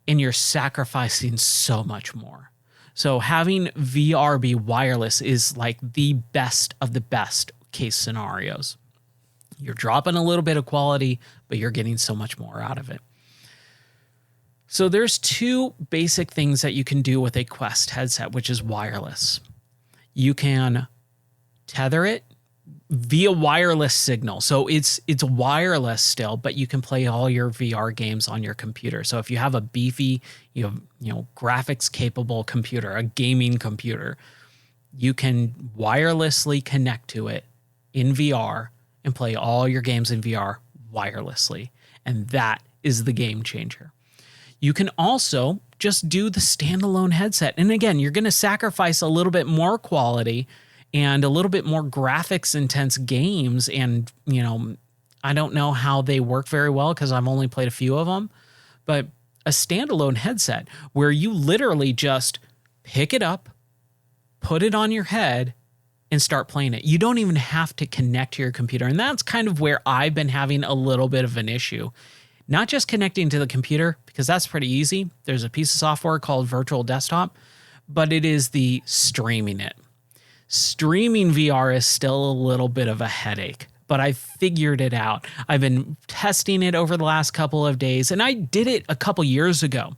and you're sacrificing so much more. So having VR be wireless is like the best of the best case scenarios. You're dropping a little bit of quality, but you're getting so much more out of it. So there's two basic things that you can do with a Quest headset, which is wireless. You can tether it via wireless signal. So it's wireless still, but you can play all your VR games on your computer. So if you have a beefy, graphics capable computer, a gaming computer, you can wirelessly connect to it in VR and play all your games in VR wirelessly. And that is the game changer. You can also just do the standalone headset. And again, you're going to sacrifice a little bit more quality and a little bit more graphics intense games. And, I don't know how they work very well because I've only played a few of them, but a standalone headset where you literally just pick it up, put it on your head, and start playing it. You don't even have to connect to your computer. And that's kind of where I've been having a little bit of an issue. Not just connecting to the computer, because that's pretty easy. There's a piece of software called Virtual Desktop, but it is the streaming it. Streaming VR is still a little bit of a headache, but I figured it out. I've been testing it over the last couple of days, and I did it a couple years ago.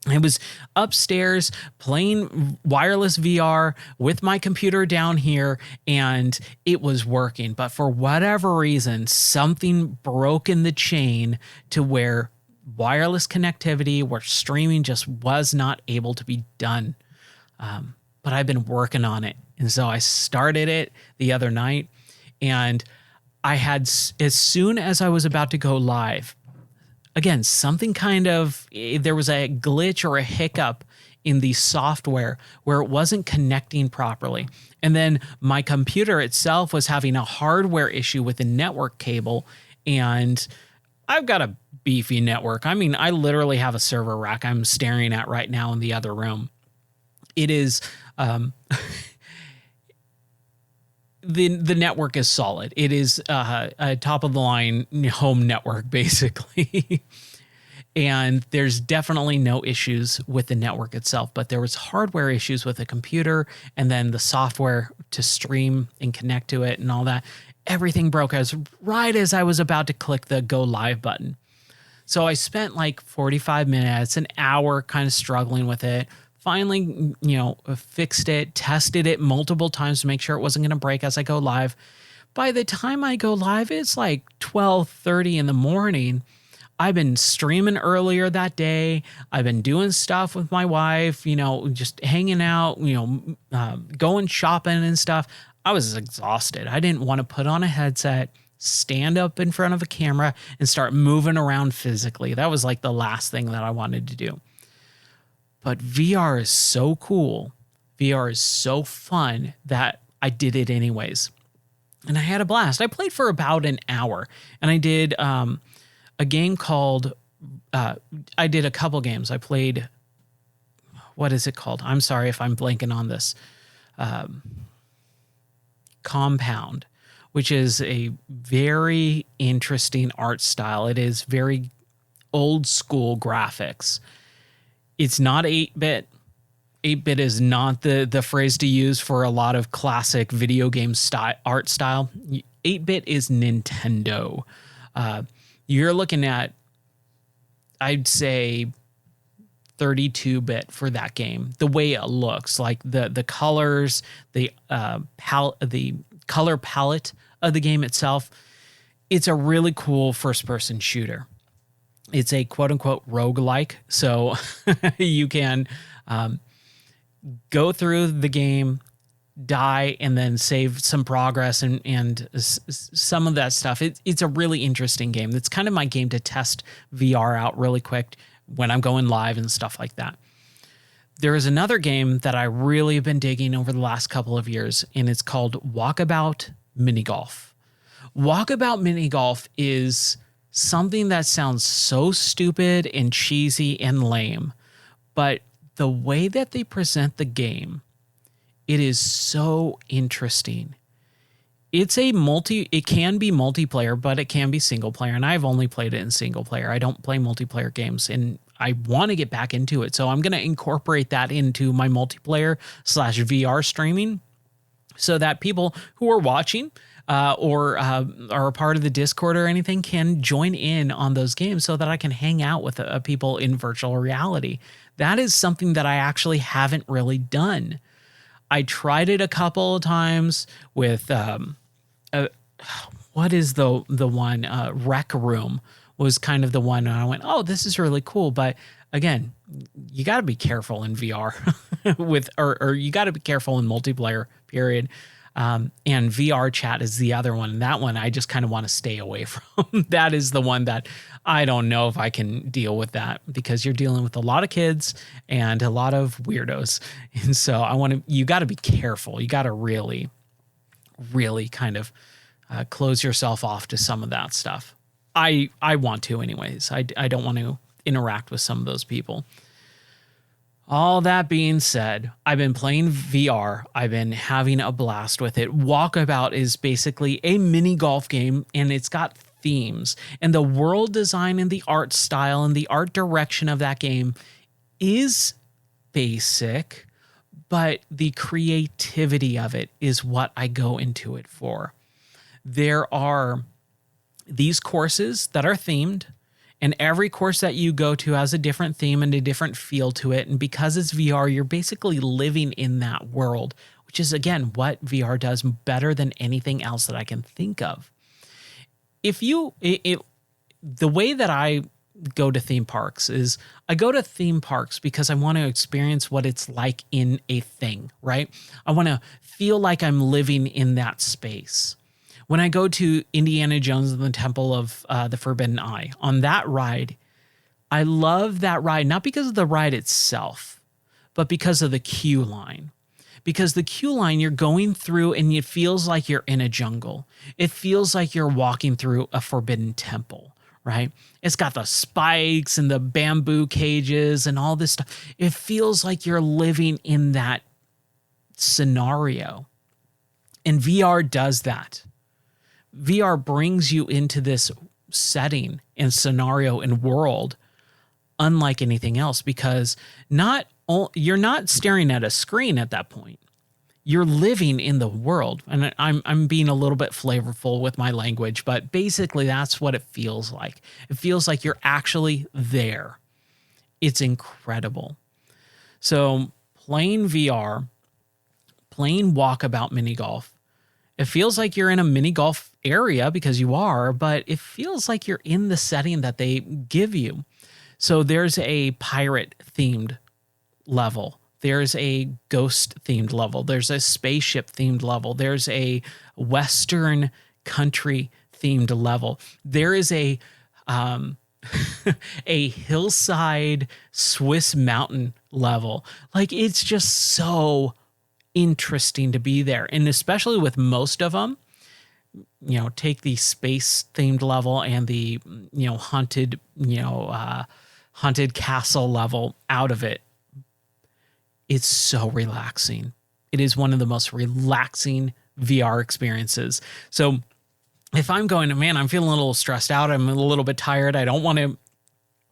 I was upstairs playing wireless VR with my computer down here, and it was working. But for whatever reason, something broke in the chain to where wireless connectivity, where streaming just was not able to be done. But I've been working on it. And so I started it the other night, and I had, as soon as I was about to go live, again, there was a glitch or a hiccup in the software where it wasn't connecting properly. And then my computer itself was having a hardware issue with the network cable. And I've got a beefy network. I mean, I literally have a server rack I'm staring at right now in the other room. It is, the network is solid. It is a top of the line home network, basically. And there's definitely no issues with the network itself, but there was hardware issues with the computer and then the software to stream and connect to it and all that. Everything broke right as I was about to click the go live button. So I spent like 45 minutes, an hour kind of struggling with it. Finally, fixed it, tested it multiple times to make sure it wasn't going to break as I go live. By the time I go live, it's like 12:30 in the morning. I've been streaming earlier that day. I've been doing stuff with my wife, just hanging out, going shopping and stuff. I was exhausted. I didn't want to put on a headset, stand up in front of a camera, and start moving around physically. That was like the last thing that I wanted to do. But VR is so cool. VR is so fun that I did it anyways. And I had a blast. I played for about an hour, and I did a game called, I did a couple games. I played, what is it called? I'm sorry if I'm blanking on this. Compound, which is a very interesting art style. It is very old school graphics. It's not 8-bit. 8-bit is not the phrase to use for a lot of classic video game art style. 8-bit is Nintendo. You're looking at, I'd say, 32-bit for that game. The way it looks, like the colors, the color palette of the game itself. It's a really cool first-person shooter. It's a quote-unquote roguelike, so you can go through the game, die, and then save some progress and some of that stuff. It's a really interesting game. It's kind of my game to test VR out really quick when I'm going live and stuff like that. There is another game that I really have been digging over the last couple of years, and it's called Walkabout Mini Golf. Walkabout Mini Golf is something that sounds so stupid and cheesy and lame, but the way that they present the game, it is so interesting. It can be multiplayer, but it can be single player. And I've only played it in single player. I don't play multiplayer games, and I want to get back into it. So I'm going to incorporate that into my multiplayer / VR streaming so that people who are watching or are a part of the Discord or anything can join in on those games so that I can hang out with people in virtual reality. That is something that I actually haven't really done. I tried it a couple of times with what is the one? Rec Room was kind of the one, and I went, oh, this is really cool. But again, you got to be careful in VR or you got to be careful in multiplayer, period. And VR chat is the other one. And that one I just kind of want to stay away from. That is the one that I don't know if I can deal with that, because you're dealing with a lot of kids and a lot of weirdos. And so you got to be careful. You got to really, really kind of close yourself off to some of that stuff. I want to anyways. I don't want to interact with some of those people. All that being said, I've been playing VR. I've been having a blast with it. Walkabout is basically a mini golf game, and it's got themes. And the world design and the art style and the art direction of that game is basic, but the creativity of it is what I go into it for. There are these courses that are themed, and every course that you go to has a different theme and a different feel to it. And because it's VR, you're basically living in that world, which is, again, what VR does better than anything else that I can think of. The way that I go to theme parks is I go to theme parks because I want to experience what it's like in a thing, right? I want to feel like I'm living in that space. When I go to Indiana Jones and the Temple of the Forbidden Eye, on that ride, I love that ride, not because of the ride itself, but because of the queue line. Because the queue line, you're going through and it feels like you're in a jungle. It feels like you're walking through a forbidden temple, right? It's got the spikes and the bamboo cages and all this stuff. It feels like you're living in that scenario. And VR does that. VR brings you into this setting and scenario and world unlike anything else, because you're not staring at a screen at that point. You're living in the world. And I'm being a little bit flavorful with my language, but basically that's what it feels like. It feels like you're actually there. It's incredible. So playing VR, playing Walkabout Mini Golf, it feels like you're in a mini golf area because you are, but it feels like you're in the setting that they give you. So there's a pirate themed level. There's a ghost themed level. There's a spaceship themed level. There's a Western country themed level. There is a hillside Swiss mountain level. Like, it's just so interesting to be there. And especially with most of them, take the space themed level and the, haunted castle level out of it. It's so relaxing. It is one of the most relaxing VR experiences. So if I'm going, man, I'm feeling a little stressed out, I'm a little bit tired, I don't want to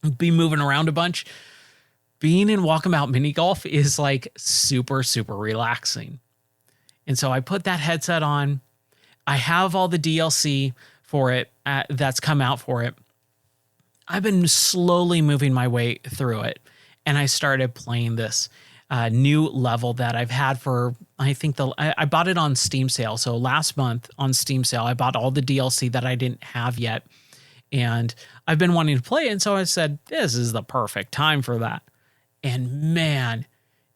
be moving around a bunch. Being in Walkabout Mini Golf is like super, super relaxing. And so I put that headset on. I have all the DLC for it that's come out for it. I've been slowly moving my way through it. And I started playing this new level that I've had for, I think I bought it on Steam sale. So last month on Steam sale, I bought all the DLC that I didn't have yet. And I've been wanting to play it. And so I said, this is the perfect time for that. And man,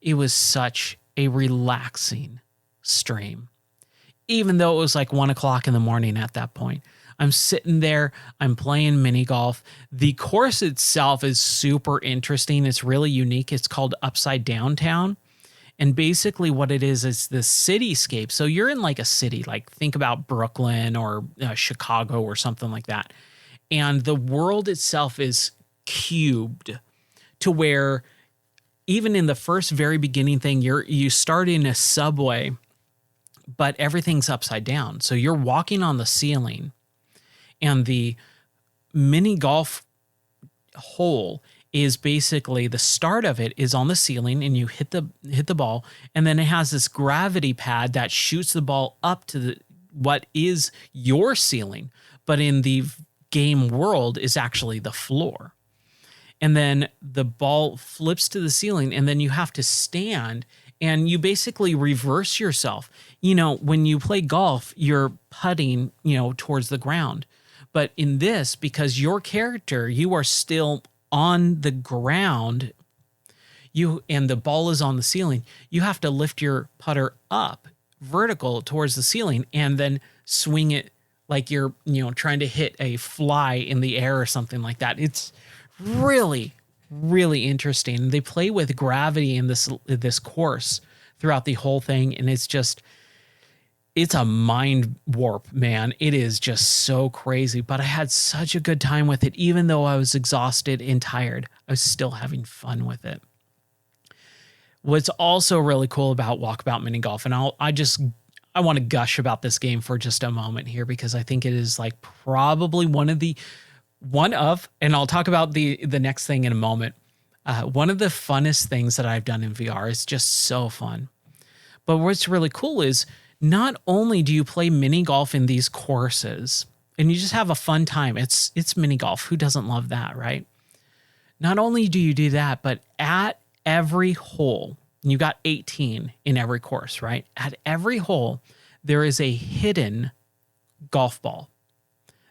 it was such a relaxing stream. Even though it was like 1 o'clock in the morning at that point. I'm sitting there, I'm playing mini golf. The course itself is super interesting. It's really unique. It's called Upside Down Town. And basically what it is the cityscape. So you're in like a city, like think about Brooklyn or Chicago or something like that. And the world itself is cubed to where even in the first very beginning thing, you start in a subway, but everything's upside down. So you're walking on the ceiling, and the mini golf hole is basically the start of it is on the ceiling, and you hit the ball, and then it has this gravity pad that shoots the ball up to what is your ceiling, but in the game world is actually the floor. And then the ball flips to the ceiling, and then you have to stand and you basically reverse yourself. You know, when you play golf, you're putting, towards the ground. But in this, because your character, you are still on the ground, and the ball is on the ceiling, you have to lift your putter up vertical towards the ceiling and then swing it like you're, trying to hit a fly in the air or something like that. It's really, really interesting. They play with gravity in this course throughout the whole thing, and it's a mind warp, man. It is just so crazy, but I had such a good time with it. Even though I was exhausted and tired, I was still having fun with it. What's also really cool about Walkabout Mini Golf, and I want to gush about this game for just a moment here, because I think it is like probably and I'll talk about the next thing in a moment. One of the funnest things that I've done in VR is just so fun. But what's really cool is not only do you play mini golf in these courses and you just have a fun time. It's mini golf. Who doesn't love that, right? Not only do you do that, but at every hole, and you got 18 in every course, right? At every hole, there is a hidden golf ball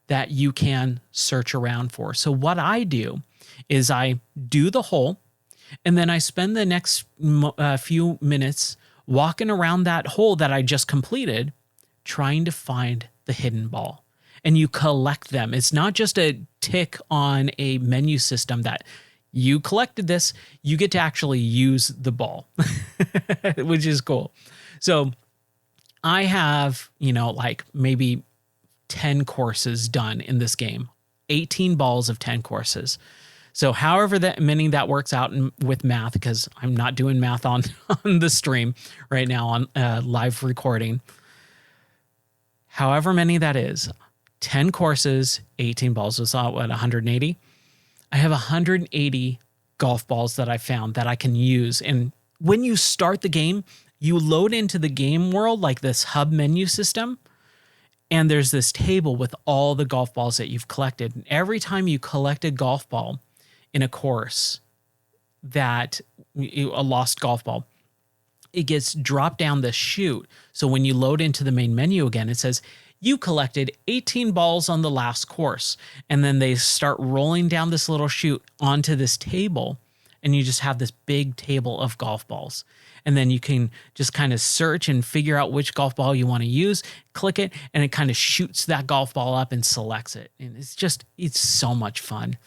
that you can search around for. So what I do is I do the hole, and then I spend the next few minutes walking around that hole that I just completed, trying to find the hidden ball. And you collect them. It's not just a tick on a menu system that you collected this, you get to actually use the ball, which is cool. So I have, like maybe 10 courses done in this game, 18 balls of 10 courses. So however many that works out with math, because I'm not doing math on the stream right now on live recording. However many that is, 10 courses, 18 balls, so what, 180? I have 180 golf balls that I found that I can use. And when you start the game, you load into the game world like this hub menu system. And there's this table with all the golf balls that you've collected. And every time you collect a golf ball in a course, a lost golf ball, it gets dropped down the chute. So when you load into the main menu again, it says, you collected 18 balls on the last course. And then they start rolling down this little chute onto this table. And you just have this big table of golf balls. And then you can just kind of search and figure out which golf ball you want to use, click it, and it kind of shoots that golf ball up and selects it. And it's so much fun.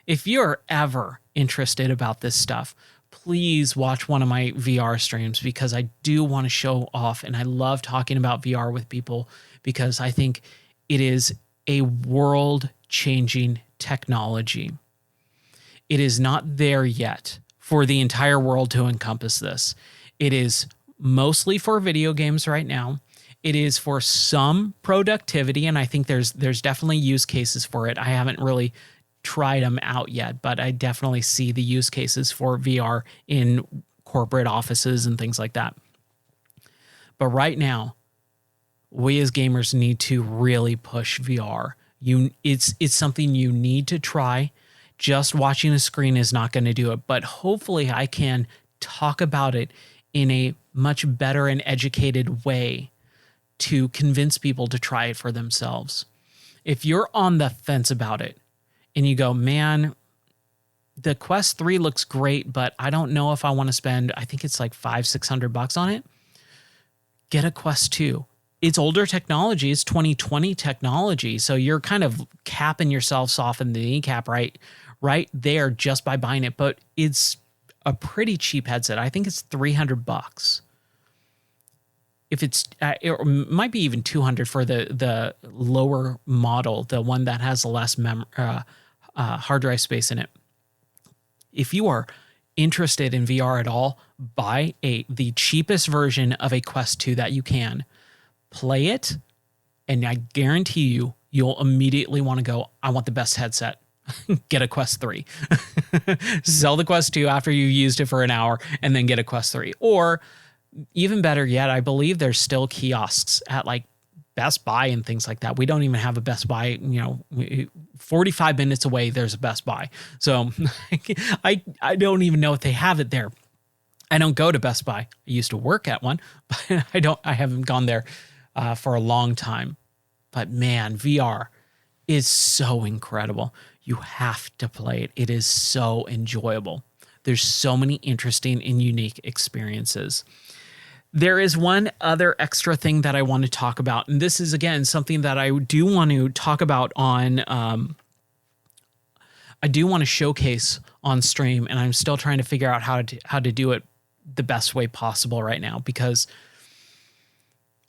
If you're ever interested about this stuff, please watch one of my VR streams, because I do want to show off, and I love talking about VR with people because I think it is a world-changing technology. It is not there yet for the entire world to encompass this. It is mostly for video games right now. It is for some productivity, and I think there's definitely use cases for it. I haven't really tried them out yet, but I definitely see the use cases for VR in corporate offices and things like that. But right now, we as gamers need to really push VR. It's something you need to try. Just watching a screen is not going to do it, but hopefully I can talk about it in a much better and educated way to convince people to try it for themselves. If you're on the fence about it and you go, man, the Quest 3 looks great, but I don't know if I want to spend, I think it's like $500-$600 on it. Get a Quest 2. It's older technology. It's 2020 technology. So you're kind of capping yourselves off in the kneecap right there just by buying it. But it's a pretty cheap headset. I think it's $300. If it's, it might be even $200 for the lower model, the one that has less hard drive space in it. If you are interested in VR at all, buy the cheapest version of a Quest 2 that you can. Play it, and I guarantee you'll immediately want to go, I want the best headset. Get a Quest 3. Sell the Quest 2 after you used it for an hour, and then get a Quest 3. Or even better yet, I believe there's still kiosks at like Best Buy and things like that. We don't even have a Best Buy, 45 minutes away, there's a Best Buy. So I don't even know if they have it there. I don't go to Best Buy. I used to work at one, but I haven't gone there for a long time. But man, VR is so incredible. You have to play it. It is so enjoyable. There's so many interesting and unique experiences. There is one other extra thing that I want to talk about, and this is, again, something that I do want to talk about on, I do want to showcase on stream, and I'm still trying to figure out how to do it the best way possible right now, because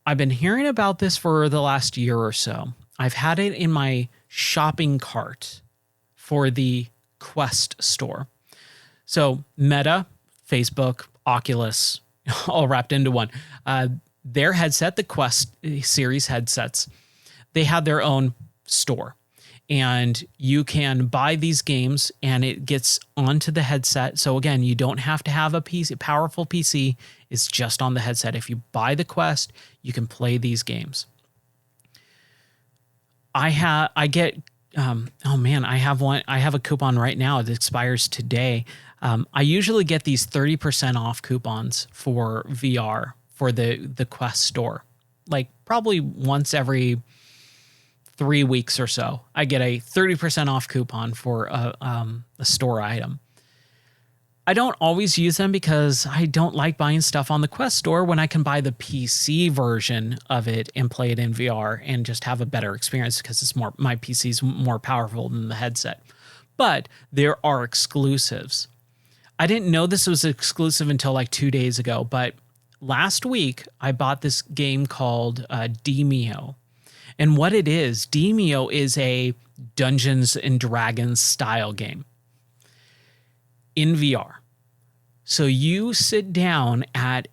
I've been hearing about this for the last year or so. I've had it in my shopping cart for the Quest store. So Meta, Facebook, Oculus, all wrapped into one. Their headset, the Quest series headsets, they had their own store. And you can buy these games and it gets onto the headset. So again, you don't have to have a powerful PC. It's just on the headset. If you buy the Quest, you can play these games. I have a coupon right now. It expires today. I usually get these 30% off coupons for VR for the Quest store. Like probably once every 3 weeks or so, I get a 30% off coupon for a store item. I don't always use them because I don't like buying stuff on the Quest store when I can buy the PC version of it and play it in VR and just have a better experience because my PC's more powerful than the headset. But there are exclusives. I didn't know this was exclusive until like 2 days ago, but last week I bought this game called Demio. And what it is, Demio is a Dungeons and Dragons style game in VR. So you sit down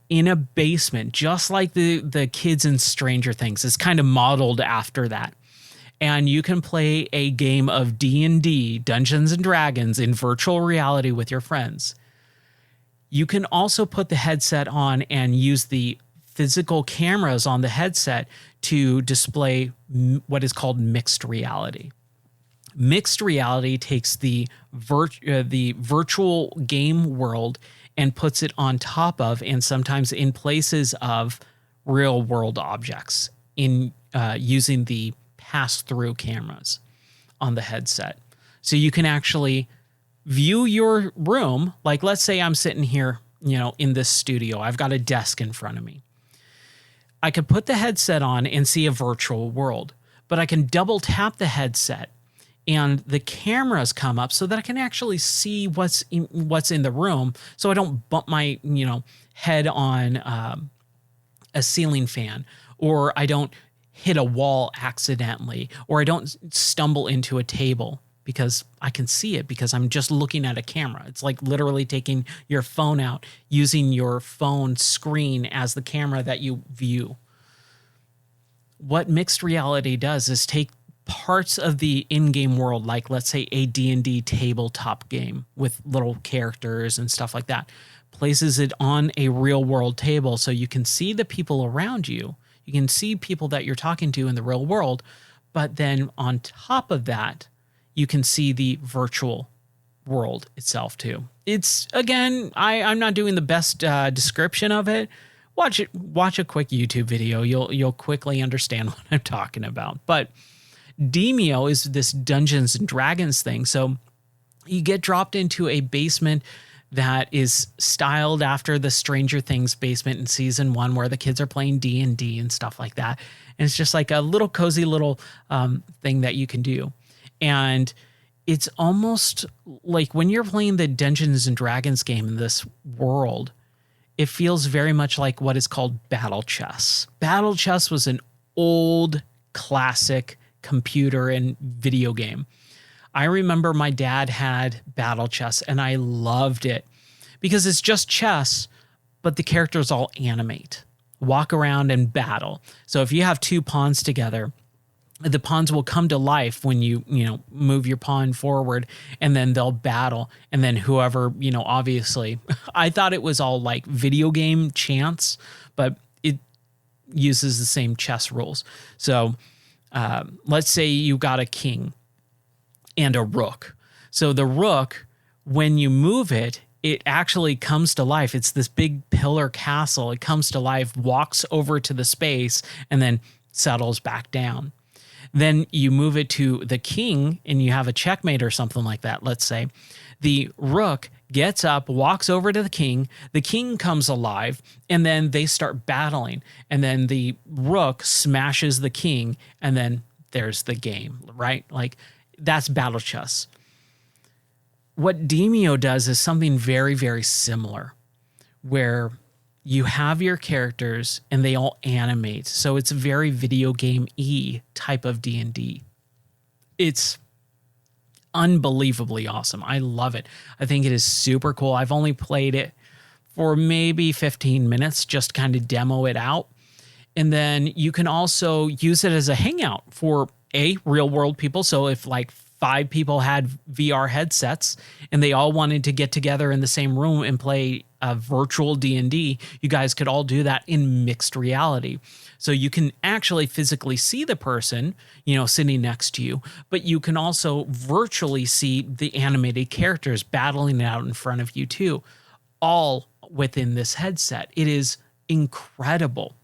in a basement, just like the kids in Stranger Things. It's kind of modeled after that. And you can play a game of D&D, Dungeons and Dragons, in virtual reality with your friends. You can also put the headset on and use the physical cameras on the headset to display what is called mixed reality. Mixed reality takes the virtual game world and puts it on top of, and sometimes in places of, real world objects in using the pass-through cameras on the headset. So you can actually view your room. Like, let's say I'm sitting here, in this studio. I've got a desk in front of me. I could put the headset on and see a virtual world, but I can double tap the headset and the cameras come up so that I can actually see what's in the room, so I don't bump my head on a ceiling fan, or I don't hit a wall accidentally, or I don't stumble into a table, because I can see it because I'm just looking at a camera. It's like literally taking your phone out, using your phone screen as the camera that you view. What mixed reality does is take parts of the in-game world, like let's say a D&D tabletop game with little characters and stuff like that, places it on a real world table so you can see the people around you. You can see people that you're talking to in the real world, but then on top of that, you can see the virtual world itself too. It's, again, I'm not doing the best description of it. Watch a quick YouTube video. You'll quickly understand what I'm talking about. But Demio is this Dungeons and Dragons thing. So you get dropped into a basement that is styled after the Stranger Things basement in season 1, where the kids are playing D&D and stuff like that. And it's just like a little cozy little thing that you can do. And it's almost like when you're playing the Dungeons and Dragons game in this world, it feels very much like what is called battle chess. Battle chess was an old classic computer and video game. I remember my dad had battle chess and I loved it because it's just chess, but the characters all animate, walk around and battle. So if you have two pawns together, the pawns will come to life when you move your pawn forward, and then they'll battle. And then whoever, obviously, I thought it was all like video game chance, but it uses the same chess rules. So let's say you got a king and a rook. So the rook, when you move it, it actually comes to life. It's this big pillar castle. It comes to life, walks over to the space, and then settles back down. Then you move it to the king and you have a checkmate or something like that, let's say. The rook gets up, walks over to the king comes alive, and then they start battling. And then the rook smashes the king, and then there's the game, right? Like, that's battle chess. What Demio does is something very, very similar, where you have your characters and they all animate. So it's a very video game-y type of D&D. It's unbelievably awesome. I love it. I think it is super cool. I've only played it for maybe 15 minutes, just kind of demo it out. And then you can also use it as a hangout for real world people. So if like 5 people had VR headsets and they all wanted to get together in the same room and play a virtual D&D, you guys could all do that in mixed reality. So you can actually physically see the person, sitting next to you, but you can also virtually see the animated characters battling it out in front of you too, all within this headset. It is incredible.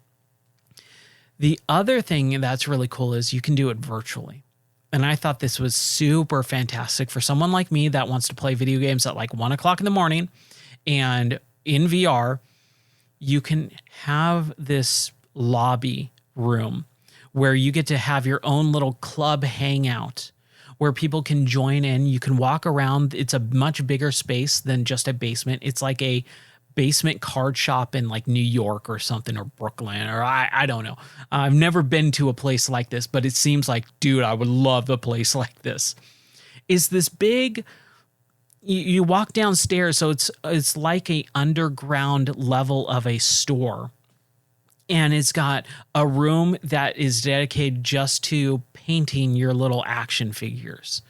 The other thing that's really cool is you can do it virtually. And I thought this was super fantastic for someone like me that wants to play video games at like 1 o'clock in the morning. And in VR, you can have this lobby room where you get to have your own little club hangout where people can join in. You can walk around. It's a much bigger space than just a basement. It's like a basement card shop in like New York or something, or Brooklyn, or I don't know. I've never been to a place like this, but it seems like, dude, I would love a place like this. Is this big? You walk downstairs, so it's like a underground level of a store. And it's got a room that is dedicated just to painting your little action figures.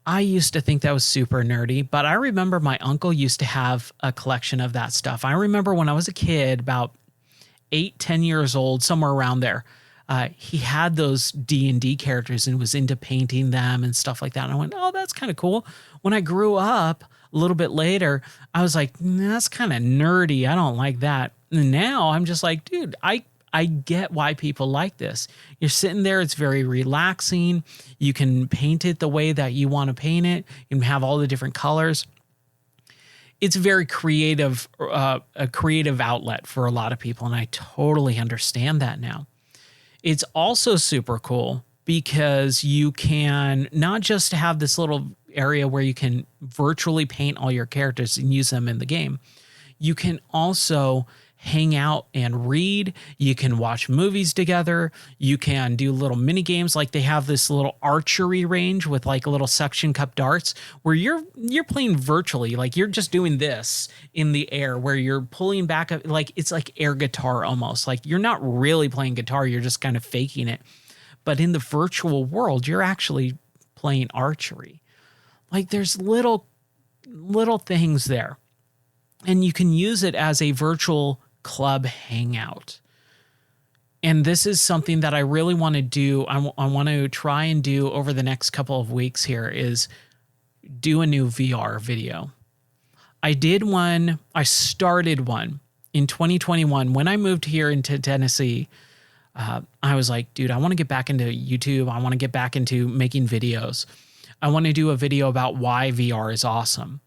I used to think that was super nerdy, but I remember my uncle used to have a collection of that stuff. I remember when I was a kid, about 8-10 years old, somewhere around there, he had those D&D characters and was into painting them and stuff like that. And I went, oh, that's kind of cool. When I grew up a little bit later, I was like, that's kind of nerdy. I don't like that. And now I'm just like, dude, I get why people like this. You're sitting there. It's very relaxing. You can paint it the way that you want to paint it. You can have all the different colors. It's very creative, a creative outlet for a lot of people. And I totally understand that now. It's also super cool because you can not just have this little area where you can virtually paint all your characters and use them in the game. You can also hang out and read. You can watch movies together. You can do little mini games. Like they have this little archery range with like little suction cup darts where you're playing virtually. Like you're just doing this in the air where you're pulling back. Like it's like air guitar almost. Like you're not really playing guitar. You're just kind of faking it. but in the virtual world, you're actually playing archery. Like there's little things there. And you can use it as a virtual club hangout. And this is something that I really want to do. I want to try and do over the next couple of weeks here is do a new VR video. I started one in 2021. When I moved here into Tennessee, I was like, dude, I want to get back into YouTube. I want to get back into making videos. I want to do a video about why VR is awesome.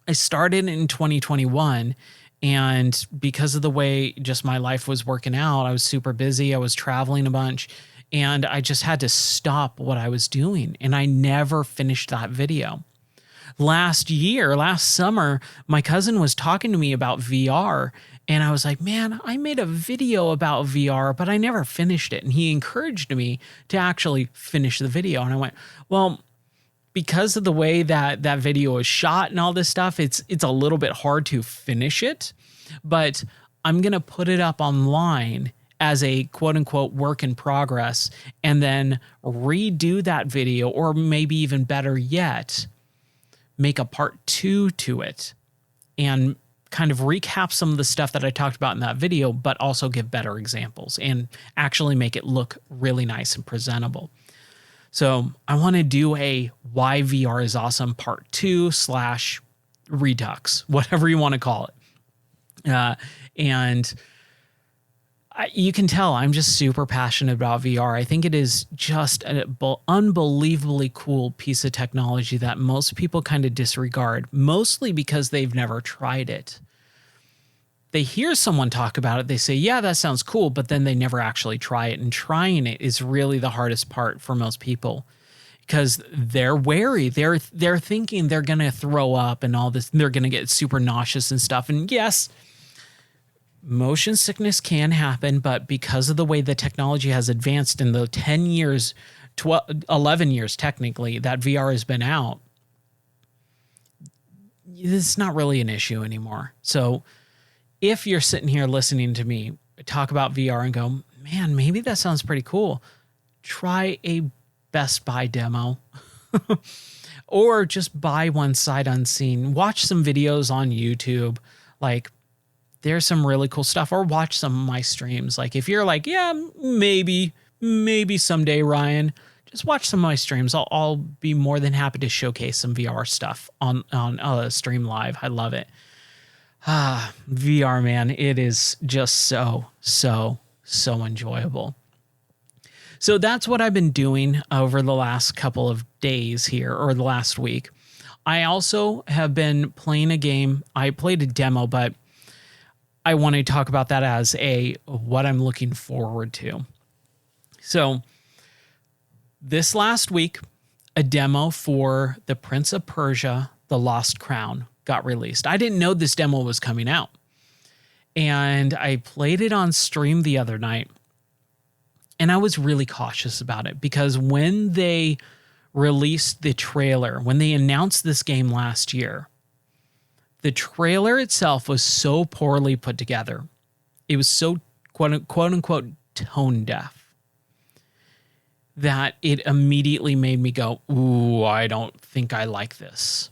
I started in 2021, and because of the way just my life was working out, I was super busy. I was traveling a bunch, and I just had to stop what I was doing, and I never finished that video. Last summer, my cousin was talking to me about VR, and I was like, man, I made a video about VR, but I never finished it. And he encouraged me to actually finish the video. And I went, well, because of the way that video is shot and all this stuff, it's a little bit hard to finish it, but I'm going to put it up online as a quote unquote work in progress and then redo that video, or maybe even better yet, make a part 2 to it and kind of recap some of the stuff that I talked about in that video, but also give better examples and actually make it look really nice and presentable. So I want to do a why VR is awesome part 2 / redux, whatever you want to call it. You can tell I'm just super passionate about VR. I think it is just an unbelievably cool piece of technology that most people kind of disregard, mostly because they've never tried it. They hear someone talk about it, they say, yeah, that sounds cool, but then they never actually try it. And trying it is really the hardest part for most people because they're wary. They're thinking they're going to throw up and all this. They're going to get super nauseous and stuff. And yes, motion sickness can happen, but because of the way the technology has advanced in the 10 years, 11 years technically, that VR has been out, it's not really an issue anymore. So if you're sitting here listening to me talk about VR and go, man, maybe that sounds pretty cool, try a Best Buy demo or just buy one sight unseen. Watch some videos on YouTube. Like there's some really cool stuff, or watch some of my streams. Like if you're like, yeah, maybe someday, Ryan, just watch some of my streams. I'll be more than happy to showcase some VR stuff on stream live. I love it. VR, man, it is just so enjoyable. So that's what I've been doing over the last couple of days here, or the last week. I also have been playing a game. I played a demo, but I want to talk about that as what I'm looking forward to. So this last week, a demo for The Prince of Persia, The Lost Crown got released. I didn't know this demo was coming out. And I played it on stream the other night. And I was really cautious about it because when they released the trailer, when they announced this game last year, the trailer itself was so poorly put together. It was so quote unquote tone deaf that it immediately made me go, ooh, I don't think I like this.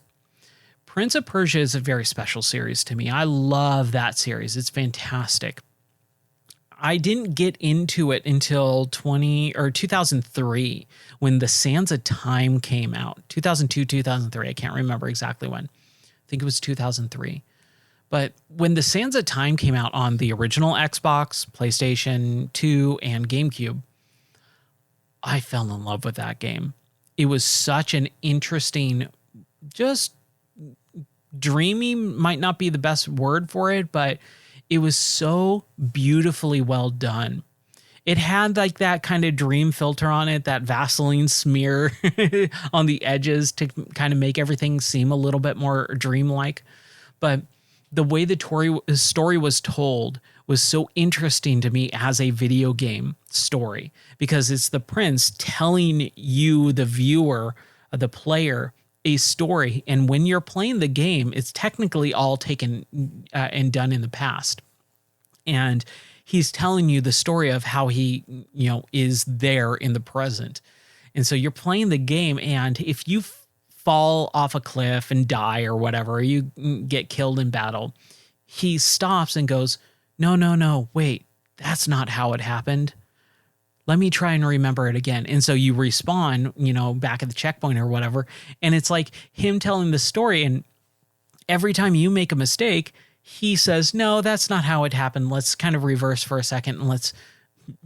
Prince of Persia is a very special series to me. I love that series. It's fantastic. I didn't get into it until 2003 when The Sands of Time came out. 2002, 2003. I can't remember exactly when. I think it was 2003. But when The Sands of Time came out on the original Xbox, PlayStation 2, and GameCube, I fell in love with that game. It was such an interesting, just dreamy might not be the best word for it, but it was so beautifully well done. It had like that kind of dream filter on it, that Vaseline smear on the edges to kind of make everything seem a little bit more dreamlike. But the way the story was told was so interesting to me as a video game story, because it's the prince telling you, the viewer, the player, a story. And when you're playing the game, it's technically all taken and done in the past. And he's telling you the story of how he, is there in the present. And so you're playing the game, and if you fall off a cliff and die or whatever, you get killed in battle, he stops and goes, no, no, no, wait, that's not how it happened. Let me try and remember it again. And so you respawn, back at the checkpoint or whatever. And it's like him telling the story. And every time you make a mistake, he says, no, that's not how it happened. Let's kind of reverse for a second and let's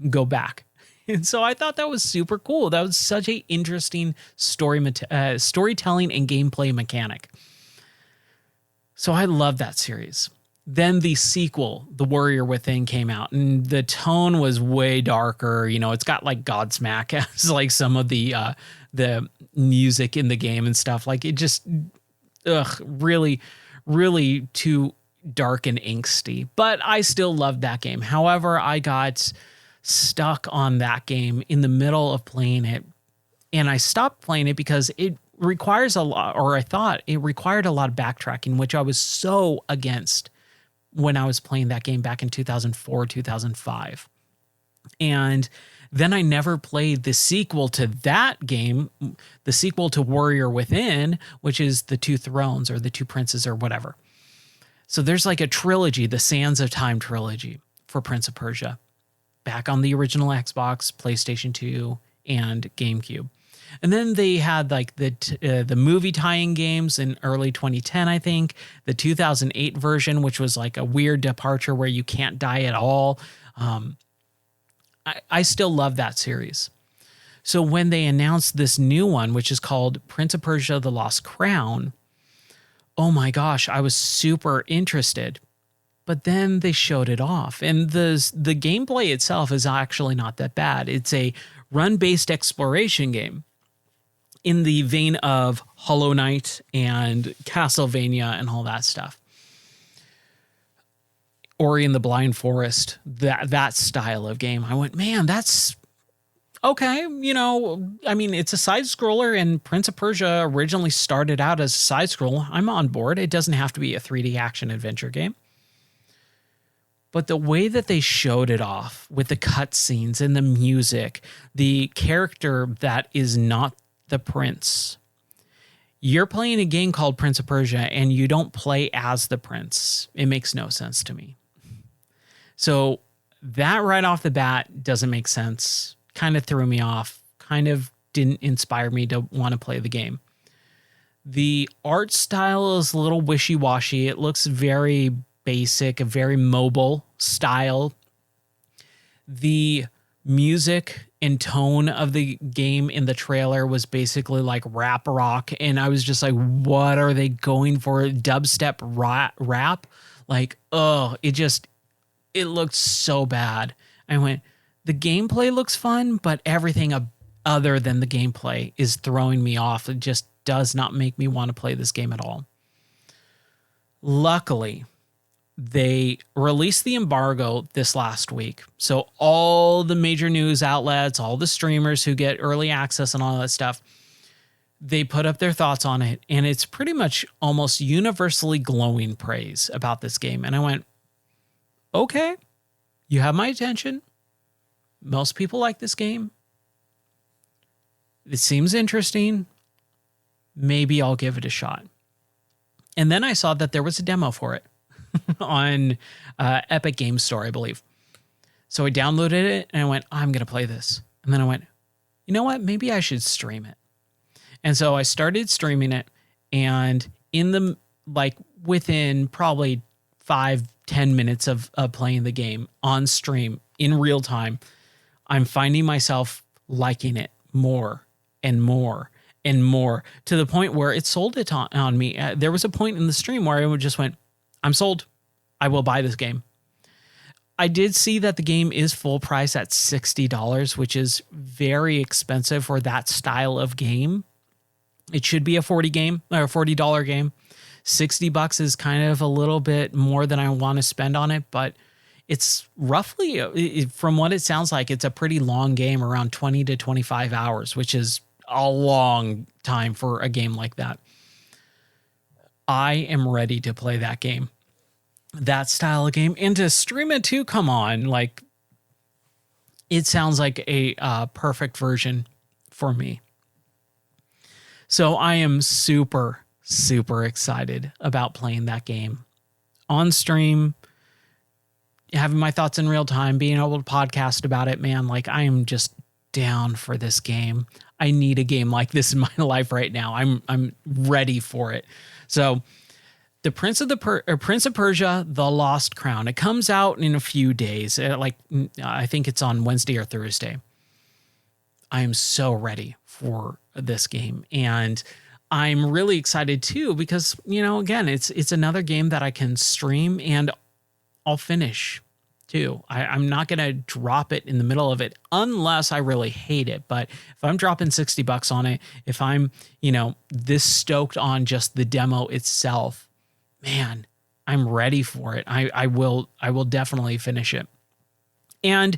go back. And so I thought that was super cool. That was such an interesting storytelling and gameplay mechanic. So I love that series. Then the sequel, The Warrior Within, came out, and the tone was way darker. It's got like Godsmack as like some of the music in the game and stuff. Like it just, really, really too dark and angsty. But I still loved that game. However, I got stuck on that game in the middle of playing it, and I stopped playing it because it requires a lot, or I thought it required a lot of backtracking, which I was so against when I was playing that game back in 2004, 2005. And then I never played the sequel to that game, the sequel to Warrior Within, which is the Two Thrones or the Two Princes or whatever. So there's like a trilogy, the Sands of Time trilogy for Prince of Persia, back on the original Xbox, PlayStation 2, and GameCube. And then they had like the movie tie-in games in early 2010, I think. The 2008 version, which was like a weird departure where you can't die at all. I still love that series. So when they announced this new one, which is called Prince of Persia: The Lost Crown, oh my gosh, I was super interested. But then they showed it off. And the gameplay itself is actually not that bad. It's a run-based exploration game in the vein of Hollow Knight and Castlevania and all that stuff. Ori and the Blind Forest, that style of game. I went, man, that's okay. It's a side scroller, and Prince of Persia originally started out as a side scroller. I'm on board. It doesn't have to be a 3D action adventure game. But the way that they showed it off with the cutscenes and the music, the character that is not the prince. You're playing a game called Prince of Persia, and you don't play as the prince. It makes no sense to me. So that right off the bat doesn't make sense. Kind of threw me off. Kind of didn't inspire me to want to play the game. The art style is a little wishy-washy. It looks very basic, a very mobile style. The music and tone of the game in the trailer was basically like rap rock, and I was just like, what are they going for? Dubstep rap? Like, it looked so bad. I went, the gameplay looks fun, but everything other than the gameplay is throwing me off. It just does not make me want to play this game at all. Luckily, they released the embargo this last week. So all the major news outlets, all the streamers who get early access and all that stuff, they put up their thoughts on it. And it's pretty much almost universally glowing praise about this game. And I went, okay, you have my attention. Most people like this game. It seems interesting. Maybe I'll give it a shot. And then I saw that there was a demo for it on Epic Games Store, I believe. So I downloaded it and I went, I'm going to play this. And then I went, you know what? Maybe I should stream it. And so I started streaming it, and within probably 5-10 minutes of playing the game on stream in real time, I'm finding myself liking it more and more and more, to the point where it sold it on me. There was a point in the stream where I just went, I'm sold. I will buy this game. I did see that the game is full price at $60, which is very expensive for that style of game. It should be a $40 game. $60 is kind of a little bit more than I want to spend on it, but it's roughly, from what it sounds like, it's a pretty long game, around 20 to 25 hours, which is a long time for a game like that. I am ready to play that game. that style of game and to stream it too. Come on, like it sounds like a perfect version for me. So I am super, super excited about playing that game on stream, having my thoughts in real time, being able to podcast about it, man. Like I am just down for this game. I need a game like this in my life right now. I'm ready for it. So the Prince of Persia, The Lost Crown. It comes out in a few days. I think it's on Wednesday or Thursday. I am so ready for this game, and I'm really excited too because, you know, again, it's another game that I can stream and I'll finish too. I'm not going to drop it in the middle of it unless I really hate it. But if I'm dropping $60 on it, if I'm, you know, this stoked on just the demo itself, man, I'm ready for it. I will definitely finish it. And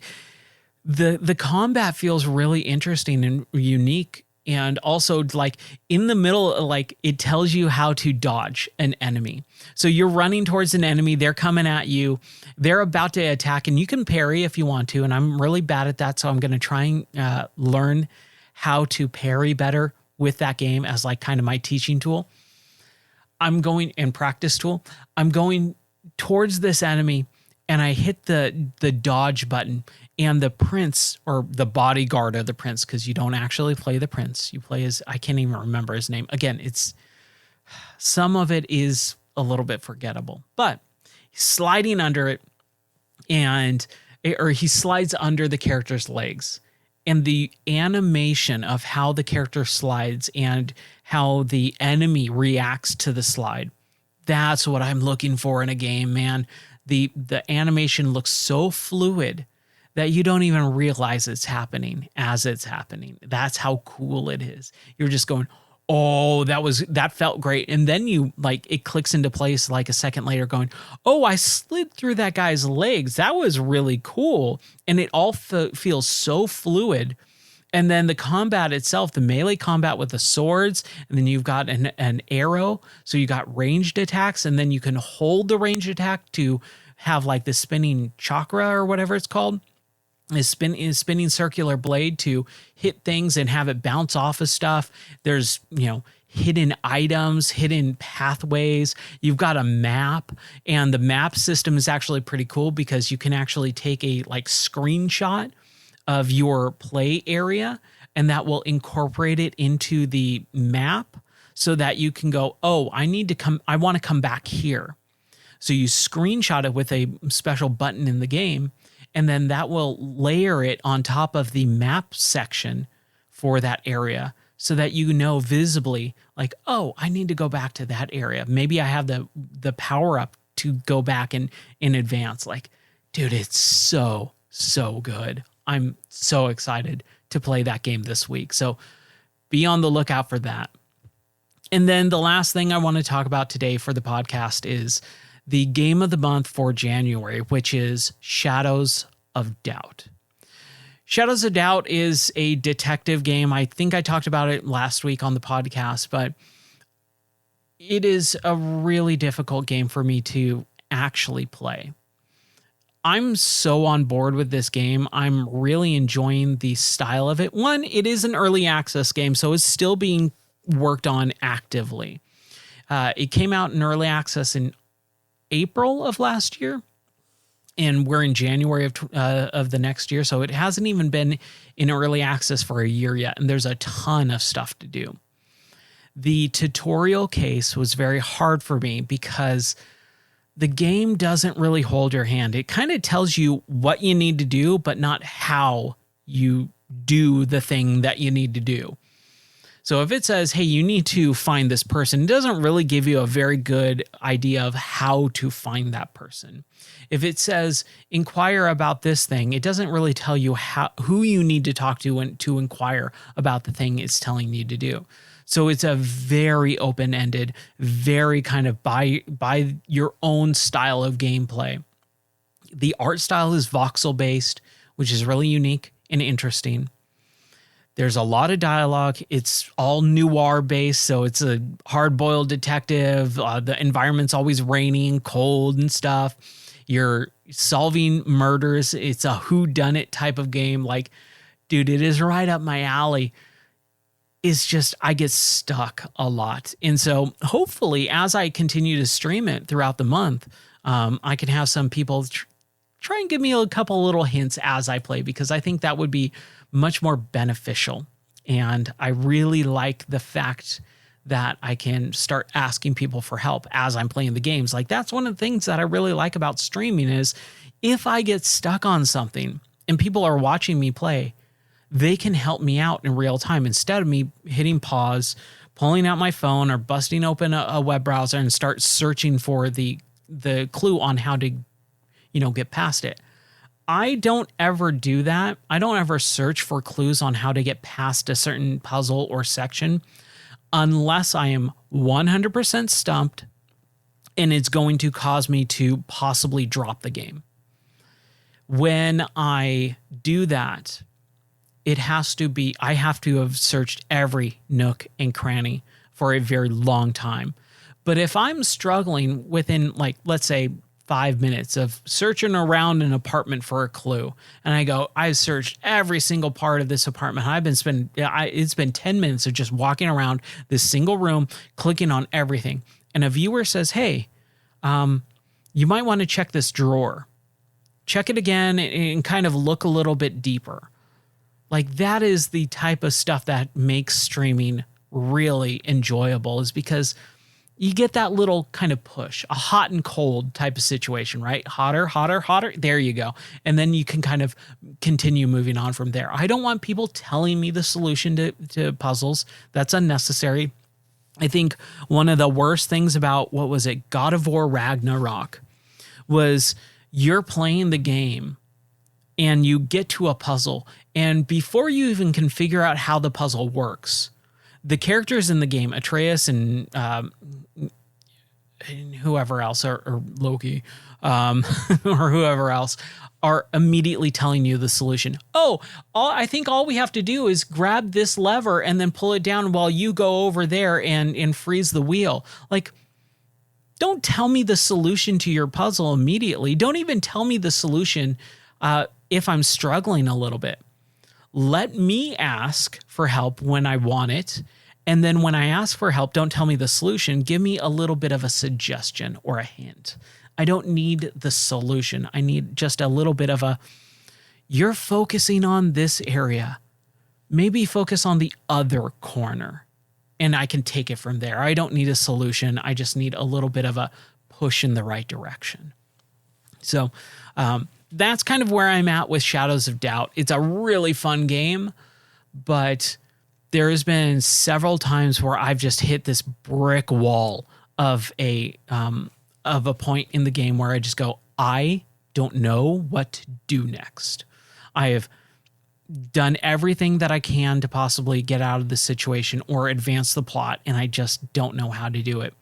the combat feels really interesting and unique. And also, like in the middle, like it tells you how to dodge an enemy. So you're running towards an enemy, they're coming at you, they're about to attack, and you can parry if you want to. And I'm really bad at that, so I'm going to try and learn how to parry better with that game as like kind of my teaching tool. I'm going and practice tool. I'm going towards this enemy, and I hit the dodge button. And the prince, or the bodyguard of the prince, because you don't actually play the prince. You play as, I can't even remember his name. Again, some of it is a little bit forgettable. But he's sliding under it, or he slides under the character's legs. And the animation of how the character slides and how the enemy reacts to the slide, that's what I'm looking for in a game, man. The animation looks so fluid that you don't even realize it's happening as it's happening. That's how cool it is. You're just going, oh, that felt great. And then it clicks into place like a second later going, oh, I slid through that guy's legs. That was really cool. And it all feels so fluid. And then the combat itself, the melee combat with the swords, and then you've got an arrow. So you got ranged attacks, and then you can hold the ranged attack to have like the spinning chakra or whatever it's called. Is spinning circular blade to hit things and have it bounce off of stuff. There's, hidden items, hidden pathways. You've got a map, and the map system is actually pretty cool because you can actually take a screenshot of your play area, and that will incorporate it into the map so that you can go, oh, I want to come back here. So you screenshot it with a special button in the game, and then that will layer it on top of the map section for that area so that you know visibly, like, oh, I need to go back to that area. Maybe I have the power up to go back in advance. Like, dude, it's so, so good. I'm so excited to play that game this week. So be on the lookout for that. And then the last thing I want to talk about today for the podcast is the game of the month for January, which is Shadows of Doubt. Shadows of Doubt is a detective game. I think I talked about it last week on the podcast, but it is a really difficult game for me to actually play. I'm so on board with this game. I'm really enjoying the style of it. One, it is an early access game, so it's still being worked on actively. It came out in early access in April of last year, and we're in January of the next year, so it hasn't even been in early access for a year yet, and there's a ton of stuff to do. The tutorial case was very hard for me because the game doesn't really hold your hand. It kind of tells you what you need to do, but not how you do the thing that you need to do. So if it says, hey, you need to find this person, it doesn't really give you a very good idea of how to find that person. If it says, inquire about this thing, it doesn't really tell you who you need to talk to and to inquire about the thing it's telling you to do. So it's a very open-ended, very kind of by your own style of gameplay. The art style is voxel-based, which is really unique and interesting. There's a lot of dialogue. It's all noir based, so it's a hard-boiled detective. The environment's always rainy and cold and stuff. You're solving murders. It's a whodunit type of game. Like, dude, it is right up my alley. It's just, I get stuck a lot. And so hopefully as I continue to stream it throughout the month, I can have some people try and give me a couple little hints as I play, because I think that would be much more beneficial. And I really like the fact that I can start asking people for help as I'm playing the games. Like, that's one of the things that I really like about streaming is if I get stuck on something and people are watching me play, they can help me out in real time instead of me hitting pause, pulling out my phone or busting open a web browser and start searching for the clue on how to, get past it. I don't ever do that. I don't ever search for clues on how to get past a certain puzzle or section unless I am 100% stumped and it's going to cause me to possibly drop the game. When I do that, I have to have searched every nook and cranny for a very long time. But if I'm struggling within, like, let's say 5 minutes of searching around an apartment for a clue, and I've searched every single part of this apartment. It's been 10 minutes of just walking around this single room, clicking on everything. And a viewer says, hey, you might want to check this drawer. Check it again and kind of look a little bit deeper. Like, that is the type of stuff that makes streaming really enjoyable, is because you get that little kind of push, a hot and cold type of situation, right? Hotter, hotter, hotter. There you go. And then you can kind of continue moving on from there. I don't want people telling me the solution to puzzles. That's unnecessary. I think one of the worst things about, God of War Ragnarok, was you're playing the game and you get to a puzzle, and before you even can figure out how the puzzle works, the characters in the game, Atreus and whoever else, or Loki, or whoever else, are immediately telling you the solution. I think all we have to do is grab this lever and then pull it down while you go over there and freeze the wheel. Like, don't tell me the solution to your puzzle immediately. Don't even tell me the solution if I'm struggling a little bit. Let me ask for help when I want it. And then when I ask for help, don't tell me the solution. Give me a little bit of a suggestion or a hint. I don't need the solution. I need just a little bit of you're focusing on this area. Maybe focus on the other corner, and I can take it from there. I don't need a solution. I just need a little bit of a push in the right direction. So that's kind of where I'm at with Shadows of Doubt. It's a really fun game, but there has been several times where I've just hit this brick wall of a point in the game where I just go, I don't know what to do next. I have done everything that I can to possibly get out of the situation or advance the plot, and I just don't know how to do it.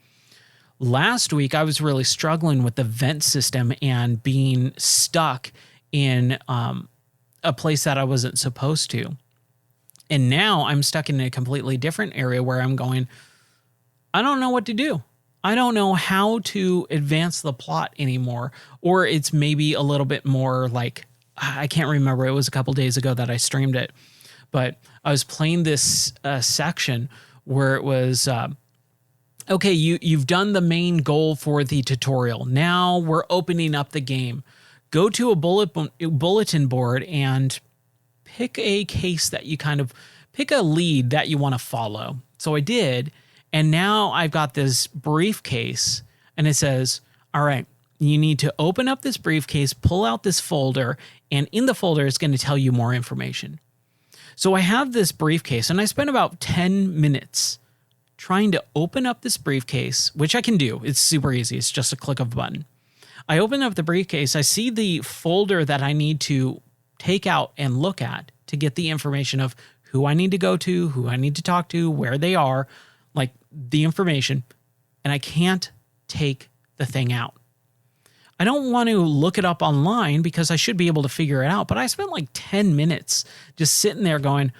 Last week, I was really struggling with the vent system and being stuck in a place that I wasn't supposed to. And now I'm stuck in a completely different area where I'm going, I don't know what to do. I don't know how to advance the plot anymore. Or it's maybe a little bit more like, I can't remember. It was a couple days ago that I streamed it. But I was playing this section where it was... okay, you've done the main goal for the tutorial. Now we're opening up the game. Go to a bulletin board and pick a case that you pick a lead that you want to follow. So I did, and now I've got this briefcase, and it says, all right, you need to open up this briefcase, pull out this folder, and in the folder it's going to tell you more information. So I have this briefcase, and I spent about 10 minutes trying to open up this briefcase, which I can do. It's super easy. It's just a click of a button. I open up the briefcase. I see the folder that I need to take out and look at to get the information of who I need to go to, who I need to talk to, where they are, like the information, and I can't take the thing out. I don't want to look it up online because I should be able to figure it out, but I spent like 10 minutes just sitting there going,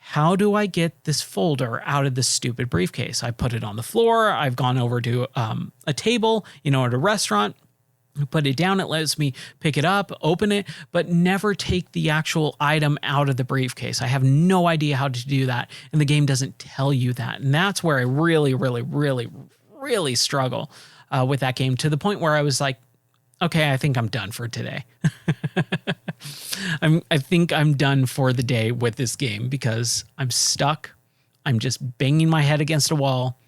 how do I get this folder out of this stupid briefcase? I put it on the floor. I've gone over to a table, at a restaurant. Put it down. It lets me pick it up, open it, but never take the actual item out of the briefcase. I have no idea how to do that. And the game doesn't tell you that. And that's where I really, really, really, really struggle with that game, to the point where I was like, okay, I think I'm done for today. I think I'm done for the day with this game because I'm stuck. I'm just banging my head against a wall.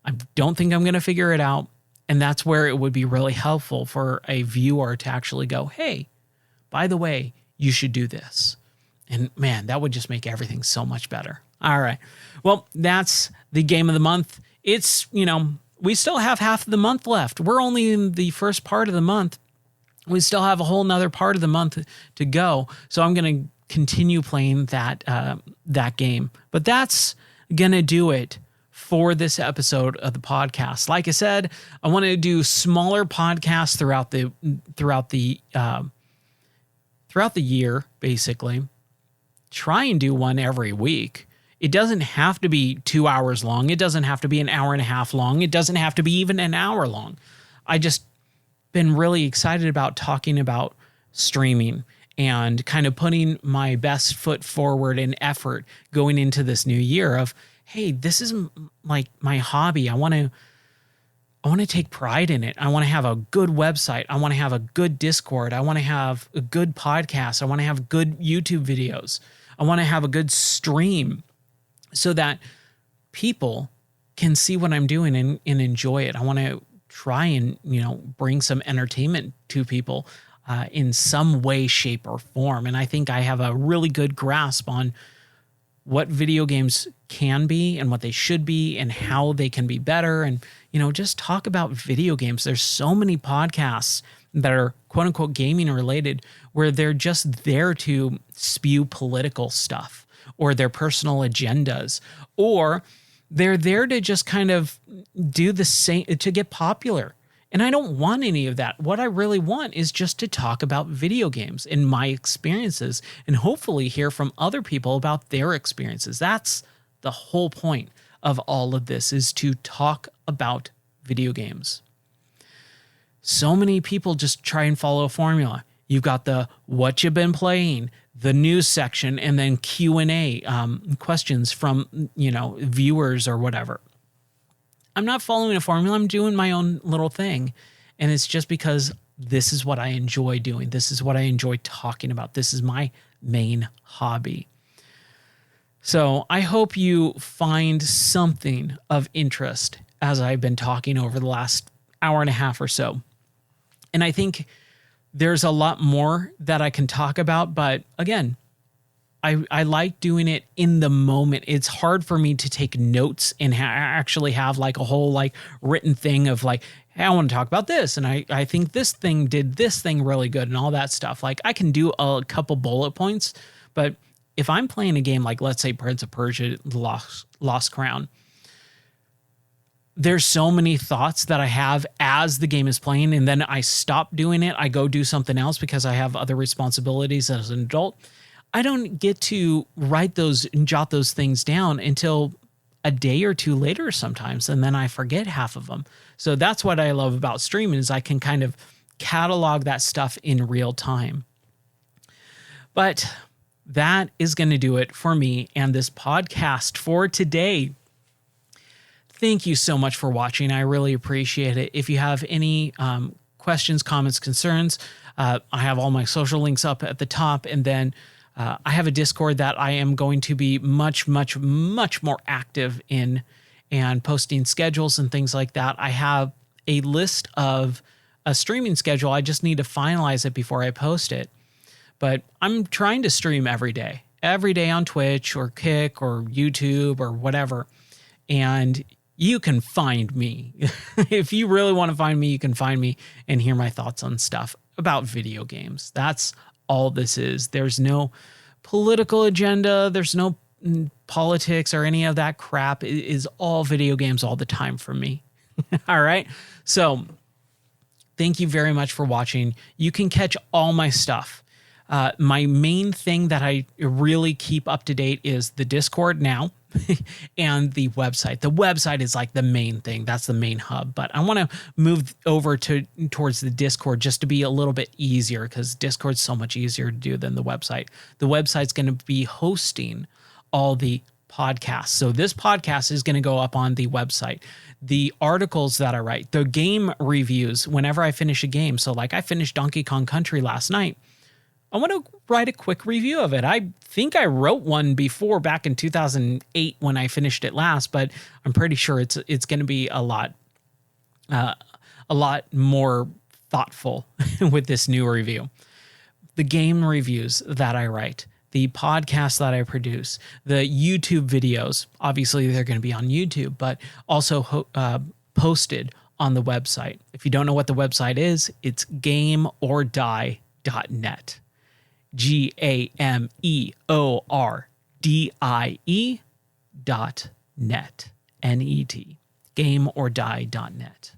I don't think I'm going to figure it out. And that's where it would be really helpful for a viewer to actually go, hey, by the way, you should do this. And man, that would just make everything so much better. All right. Well, that's the game of the month. It's, we still have half of the month left. We're only in the first part of the month. We still have a whole nother part of the month to go. So I'm going to continue playing that game. But that's going to do it for this episode of the podcast. Like I said, I want to do smaller podcasts throughout the year, basically. Try and do one every week. It doesn't have to be 2 hours long. It doesn't have to be an hour and a half long. It doesn't have to be even an hour long. I just been really excited about talking about streaming and kind of putting my best foot forward and effort going into this new year of, hey, this is like my hobby. I want to take pride in it. I want to have a good website. I want to have a good Discord. I want to have a good podcast. I want to have good YouTube videos. I want to have a good stream so that people can see what I'm doing and enjoy it. I want to try and, bring some entertainment to people in some way, shape, or form. And I think I have a really good grasp on what video games can be and what they should be and how they can be better. And, just talk about video games. There's so many podcasts that are quote unquote gaming related where they're just there to spew political stuff or their personal agendas, or they're there to just kind of do the same, to get popular. And I don't want any of that. What I really want is just to talk about video games and my experiences and hopefully hear from other people about their experiences. That's the whole point of all of this, is to talk about video games. So many people just try and follow a formula. You've got the what you've been playing, the news section, and then Q&A, questions from, viewers or whatever. I'm not following a formula. I'm doing my own little thing. And it's just because this is what I enjoy doing. This is what I enjoy talking about. This is my main hobby. So I hope you find something of interest as I've been talking over the last hour and a half or so. And I think there's a lot more that I can talk about, but again, I like doing it in the moment. It's hard for me to take notes and actually have like a whole like written thing of like, hey, I want to talk about this. And I think this thing did this thing really good and all that stuff. Like I can do a couple bullet points, but if I'm playing a game like, let's say, Prince of Persia, Lost Crown, there's so many thoughts that I have as the game is playing, and then I stop doing it. I go do something else because I have other responsibilities as an adult. I don't get to write those and jot those things down until a day or two later sometimes, and then I forget half of them. So that's what I love about streaming, is I can kind of catalog that stuff in real time. But that is going to do it for me and this podcast for today. Thank you so much for watching. I really appreciate it. If you have any questions, comments, concerns, I have all my social links up at the top. And then I have a Discord that I am going to be much, much, much more active in and posting schedules and things like that. I have a list of a streaming schedule. I just need to finalize it before I post it. But I'm trying to stream every day on Twitch or Kick or YouTube or whatever. And you can find me. If you really want to find me, you can find me and hear my thoughts on stuff about video games. That's all this is. There's no political agenda. There's no politics or any of that crap. It is all video games all the time for me. All right. So thank you very much for watching. You can catch all my stuff My main thing that I really keep up to date is the Discord now and the website. The website is like the main thing. That's the main hub. But I want to move over towards the Discord just to be a little bit easier, because Discord's so much easier to do than the website. The website's going to be hosting all the podcasts. So this podcast is going to go up on the website. The articles that I write, the game reviews, whenever I finish a game. So like I finished Donkey Kong Country last night. I want to write a quick review of it. I think I wrote one before back in 2008 when I finished it last, but I'm pretty sure it's going to be a lot more thoughtful with this new review. The game reviews that I write, the podcasts that I produce, the YouTube videos, obviously they're going to be on YouTube, but also posted on the website. If you don't know what the website is, it's gameordie.net. GameOrdie.net. N-E-T. Gameordie.net.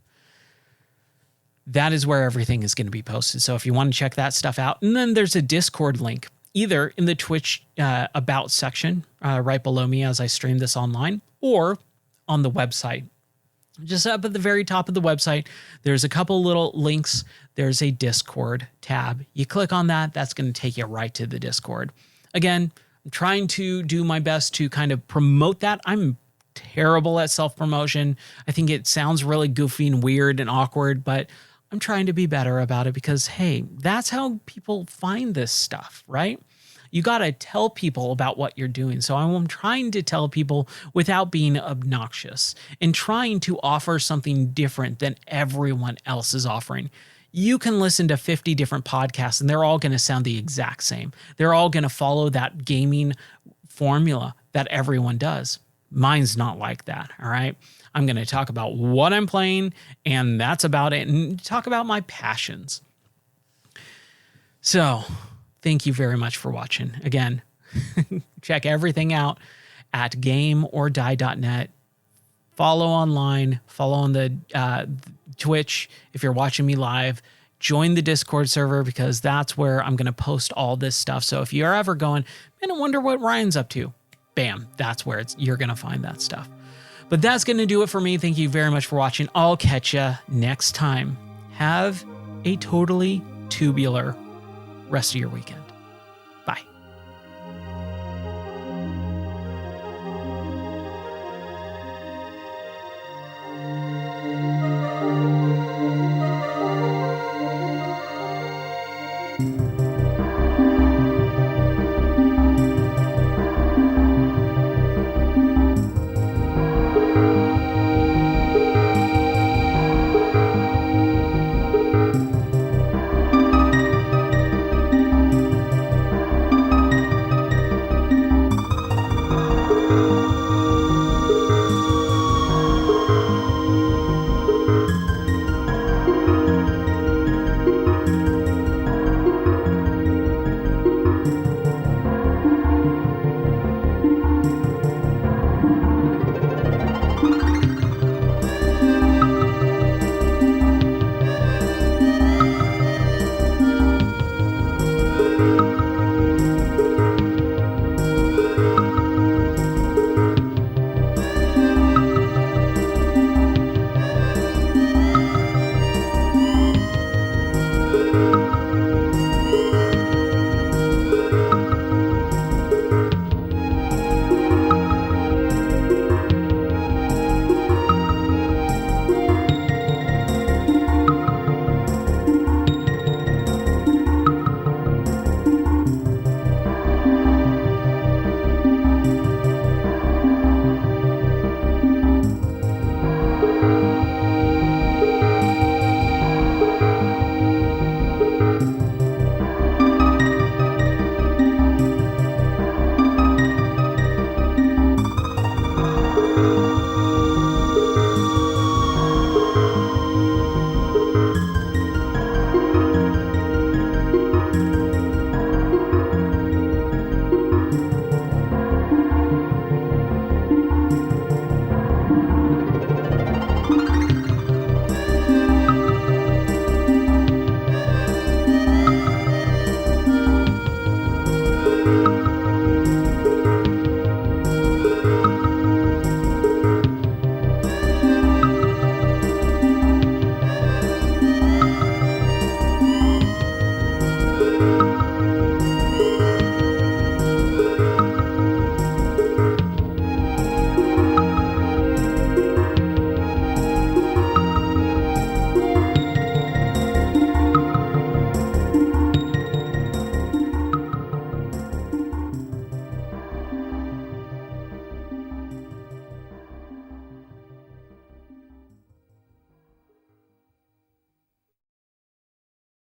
That is where everything is going to be posted. So if you want to check that stuff out, and then there's a Discord link, either in the Twitch About section right below me as I stream this online, or on the website. Just up at the very top of the website, there's a couple little links. There's a Discord tab. You click on that, that's going to take you right to the Discord. Again, I'm trying to do my best to kind of promote that. I'm terrible at self-promotion. I think it sounds really goofy and weird and awkward, but I'm trying to be better about it because, hey, that's how people find this stuff, right? You got to tell people about what you're doing. So I'm trying to tell people without being obnoxious and trying to offer something different than everyone else is offering. You can listen to 50 different podcasts and they're all going to sound the exact same. They're all going to follow that gaming formula that everyone does. Mine's not like that, all right? I'm going to talk about what I'm playing, and that's about it, and talk about my passions. So, thank you very much for watching. Again, check everything out at gameordie.net. Follow online, follow on the Twitch if you're watching me live. Join the Discord server because that's where I'm going to post all this stuff. So if you're ever going, man, I wonder what Ryan's up to, bam, that's where you're going to find that stuff. But that's going to do it for me. Thank you very much for watching. I'll catch you next time. Have a totally tubular rest of your weekend. Bye.